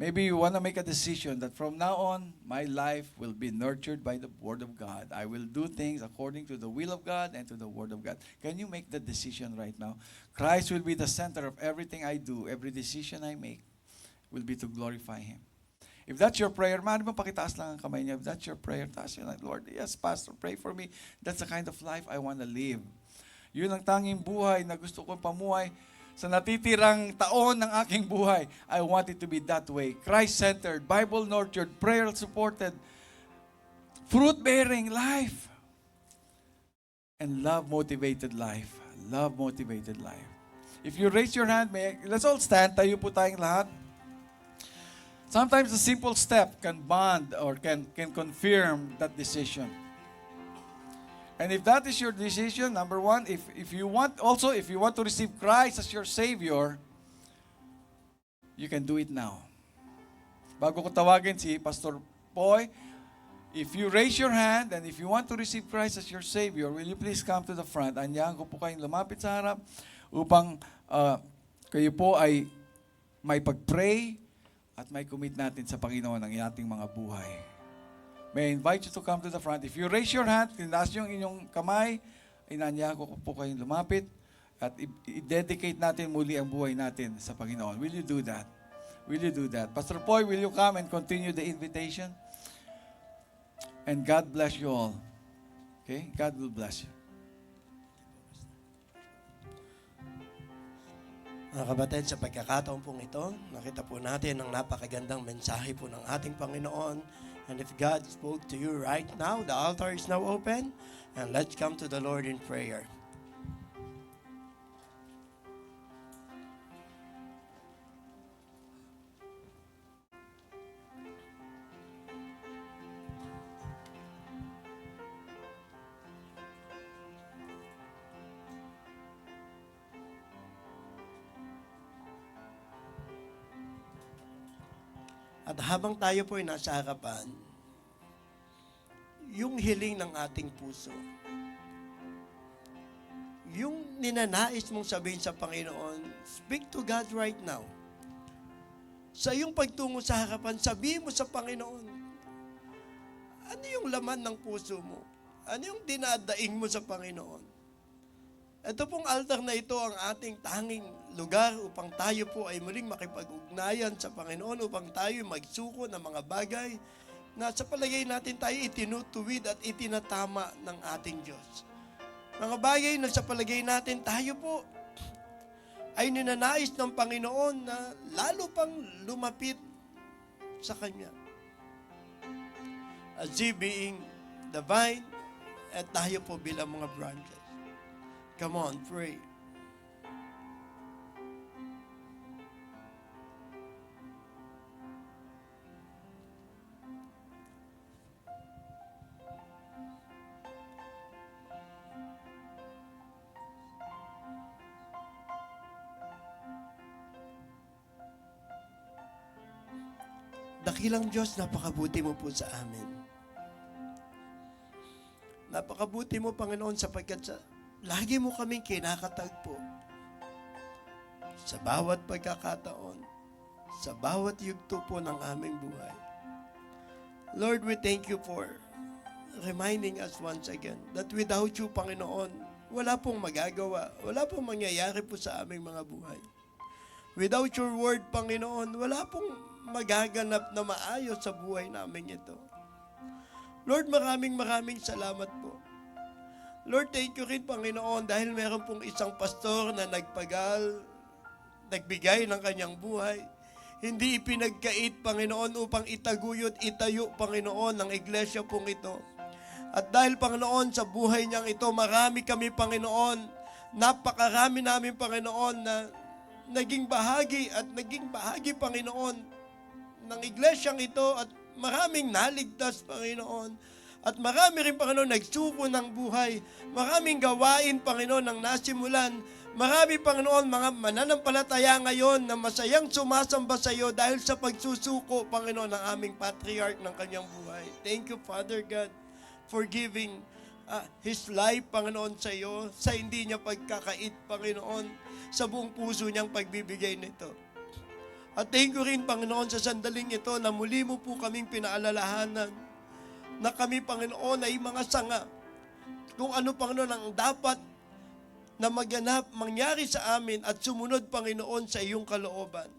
Maybe you want to make a decision that from now on, my life will be nurtured by the Word of God. I will do things according to the will of God and to the Word of God. Can you make that decision right now? Christ will be the center of everything I do. Every decision I make will be to glorify Him. If that's your prayer, maaari mo pakitaas lang ang kamay niya. If that's your prayer, taas yun. Lord, yes, Pastor, pray for me. That's the kind of life I want to live. Yun ang tanging buhay na gusto kong pamuhay. Sa natitirang taon ng aking buhay, I want it to be that way. Christ-centered, Bible-nurtured, prayer-supported, fruit-bearing life. And love-motivated life. Love-motivated life. If you raise your hand, let's all stand. Tayo po tayong lahat. Sometimes a simple step can bond or can confirm that decision. And if that is your decision, number one, if you want to receive Christ as your Savior, you can do it now. Bago ko tawagin si Pastor Poy, if you raise your hand and if you want to receive Christ as your Savior, will you please come to the front? Anyahan ko po kayong lumapit sa harap upang kayo po ay may pag-pray at may commit natin sa Panginoon ang ating mga buhay. May I invite you to come to the front. If you raise your hand, tinaas yung inyong kamay, inanyahan ko po kayong lumapit at i-dedicate natin muli ang buhay natin sa Panginoon. Will you do that? Will you do that? Pastor Poy, will you come and continue the invitation? And God bless you all. Okay? God will bless you. Mga kapatid, sa pagkakataon pong ito, nakita po natin ang napakagandang mensahe po ng ating Panginoon. And if God spoke to you right now, the altar is now open, and let's come to the Lord in prayer. At habang tayo po ay nasa harapan, yung hiling ng ating puso, yung ninanais mong sabihin sa Panginoon, speak to God right now. Sa iyong pagtungo sa harapan, sabihin mo sa Panginoon, ano yung laman ng puso mo? Ano yung dinadaing mo sa Panginoon? Ito pong altar na ito ang ating tanging lugar upang tayo po ay muling makipag-ugnayan sa Panginoon, upang tayo magsuko ng mga bagay na sa palagay natin tayo itinutuwid at itinatama ng ating Diyos. Mga bagay na sa palagay natin tayo po ay ninanais ng Panginoon na lalo pang lumapit sa Kanya. As He being the vine, at tayo po bilang mga branches. Come on, pray. Dakilang Diyos, napakabuti mo po sa amin. Napakabuti mo, Panginoon, sapagkat lagi mo kaming kinakatagpo. Sa bawat pagkakataon, sa bawat yugto po ng aming buhay. Lord, we thank you for reminding us once again that without you, Panginoon, wala pong magagawa, wala pong mangyayari po sa aming mga buhay. Without your word, Panginoon, wala pong magaganap na maayos sa buhay namin ito. Lord, maraming salamat po. Lord, thank you rin, Panginoon, dahil meron pong isang pastor na nagbigay ng kanyang buhay. Hindi ipinagkait, Panginoon, upang itaguyod, itayo, Panginoon, ng iglesia pong ito. At dahil, Panginoon, sa buhay niyang ito, marami kami, Panginoon, napakarami namin, Panginoon, na naging bahagi, Panginoon, ng iglesyang ito, at maraming naligtas, Panginoon. At marami rin, Panginoon, nagsuko ng buhay. Maraming gawain, Panginoon, ang nasimulan. Marami, Panginoon, mga mananampalataya ngayon na masayang sumasamba sa iyo dahil sa pagsusuko, Panginoon, ng aming patriarch ng kanyang buhay. Thank you, Father God, for giving his life, Panginoon, sa iyo, sa hindi niya pagkakait, Panginoon, sa buong puso niyang pagbibigay nito. At thank you rin, Panginoon, sa sandaling ito na muli mo po kaming pinaalalahanan na kami, Panginoon, ay mga sanga. Kung ano, Panginoon, ang dapat na mangyari sa amin at sumunod, Panginoon, sa iyong kalooban.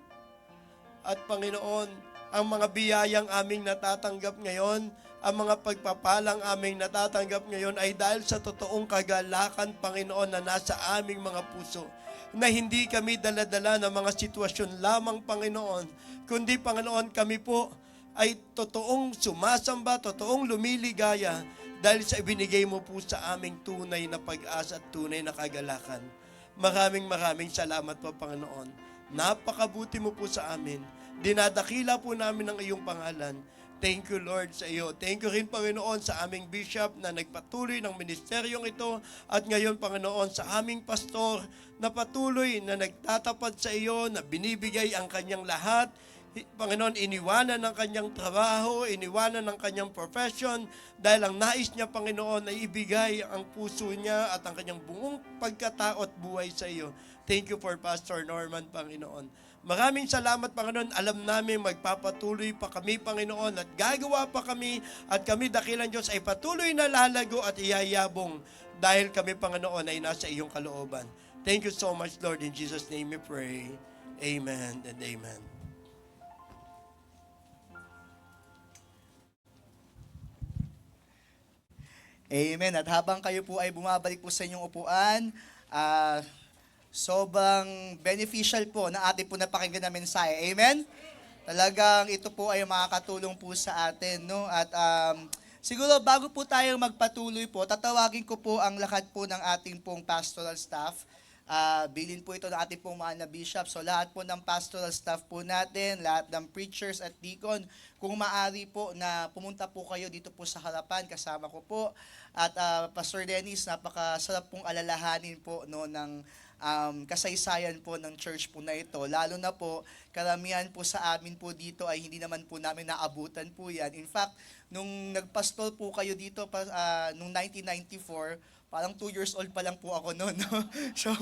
At, Panginoon, ang mga biyayang aming natatanggap ngayon, ang mga pagpapalang aming natatanggap ngayon ay dahil sa totoong kagalakan, Panginoon, na nasa aming mga puso. Na hindi kami daladala ng mga sitwasyon lamang, Panginoon, kundi, Panginoon, kami po ay totoong sumasamba, totoong lumiligaya dahil sa ibinigay mo po sa aming tunay na pag-asa at tunay na kagalakan. Maraming salamat po, Panginoon. Napakabuti mo po sa amin. Dinadakila po namin ang iyong pangalan. Thank you, Lord, sa iyo. Thank you rin, Panginoon, sa aming bishop na nagpatuloy ng ministeryong ito at ngayon, Panginoon, sa aming pastor na patuloy na nagtatapat sa iyo, na binibigay ang kanyang lahat. Panginoon, iniwanan ng kanyang trabaho, iniwanan ng kanyang profession dahil ang nais niya, Panginoon, ay ibigay ang puso niya at ang kanyang buong pagkatao at buhay sa iyo. Thank you for Pastor Norman, Panginoon. Maraming salamat, Panginoon. Alam namin magpapatuloy pa kami, Panginoon, at gagawa pa kami, at kami, dakilang Diyos, ay patuloy na lalago at iyayabong dahil kami, Panginoon, ay nasa iyong kalooban. Thank you so much, Lord. In Jesus' name we pray. Amen and amen. Amen. At habang kayo po ay bumabalik po sa inyong upuan, sobrang beneficial po na ating po napakinggan na mensahe. Amen? Talagang ito po ay makakatulong po sa atin, no? At siguro bago po tayo magpatuloy po, tatawagin ko po ang lahat po ng ating pong pastoral staff. Bilin po ito ng ating pong mga na bishop. So lahat po ng pastoral staff po natin, lahat ng preachers at deacon, kung maaari po na pumunta po kayo dito po sa harapan, kasama ko po. At Pastor Dennis, napakasarap pong alalahanin po, no, ng kasaysayan po ng church po na ito. Lalo na po, karamihan po sa amin po dito ay hindi naman po namin naabutan po yan. In fact, nung nagpastol po kayo dito nung 1994, parang 2 years old pa lang po ako noon. No? So,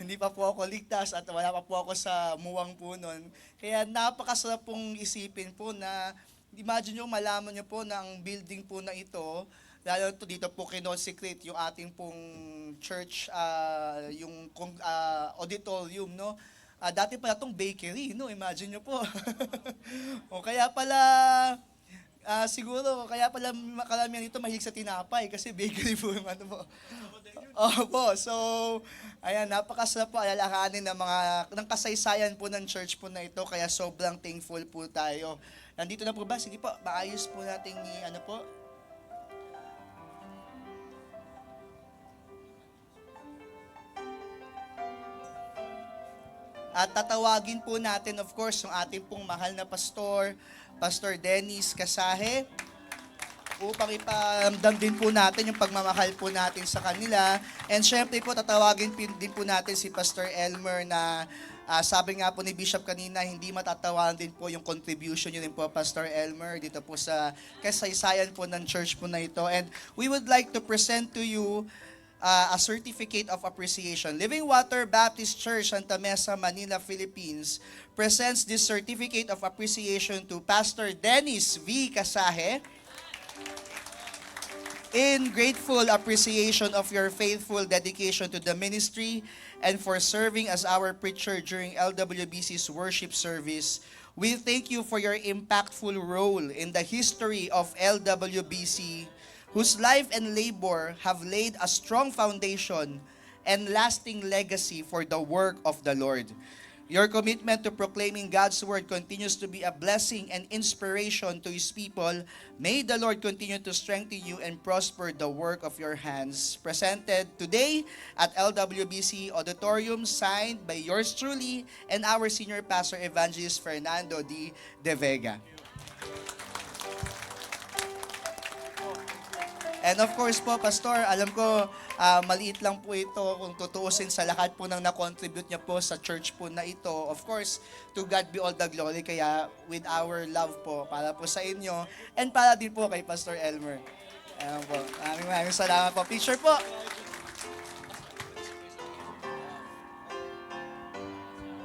hindi pa po ako ligtas at wala pa po ako sa muwang po noon. Kaya napakasarap pong isipin po na, imagine nyo, malaman nyo po na ang building po na ito, lalo to dito po kinosecrate yung ating pong church, yung auditorium, no? Dati pala tong bakery, no? Imagine nyo po. O kaya pala, siguro, kaya pala karamihan dito mahilig sa tinapay kasi bakery po yung ano po. Opo, so, ayan, napakasarap po alalahanin ng kasaysayan po ng church po na ito, kaya sobrang thankful po tayo. Nandito na po ba? Sige po, maayos po natin ano po. At tatawagin po natin, of course, yung ating pong mahal na pastor, Pastor Dennis Casahe, upang iparamdam din po natin yung pagmamahal po natin sa kanila. And syempre po, tatawagin din po natin si Pastor Elmer na sabi nga po ni Bishop kanina, hindi matatawaran din po yung contribution niyo din po, Pastor Elmer, dito po sa kasaysayan po ng church po na ito. And we would like to present to you a certificate of appreciation. Living Water Baptist Church, Santa Mesa, Manila, Philippines, presents this certificate of appreciation to Pastor Dennis V. Casahe in grateful appreciation of your faithful dedication to the ministry and for serving as our preacher during LWBC's worship service. We thank you for your impactful role in the history of LWBC, whose life and labor have laid a strong foundation and lasting legacy for the work of the Lord. Your commitment to proclaiming God's word continues to be a blessing and inspiration to His people. May the Lord continue to strengthen you and prosper the work of your hands. Presented today at LWBC Auditorium, signed by yours truly and our Senior Pastor Evangelist Fernando D. De Vega. And of course po, Pastor, alam ko maliit lang po ito kung tutuusin sa lahat po ng na-contribute niya po sa church po na ito. Of course, to God be all the glory. Kaya with our love po, para po sa inyo and para din po kay Pastor Elmer. Ayan po. Maraming salamat po. Picture po.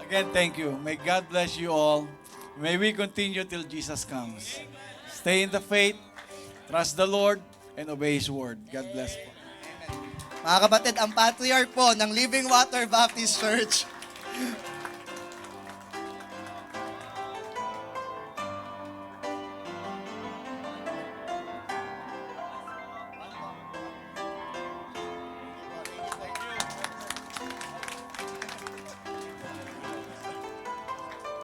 Again, thank you. May God bless you all. May we continue till Jesus comes. Stay in the faith, trust the Lord, and obey His word. God bless po. Mga kapatid, ang patriarch po ng Living Water Baptist Church,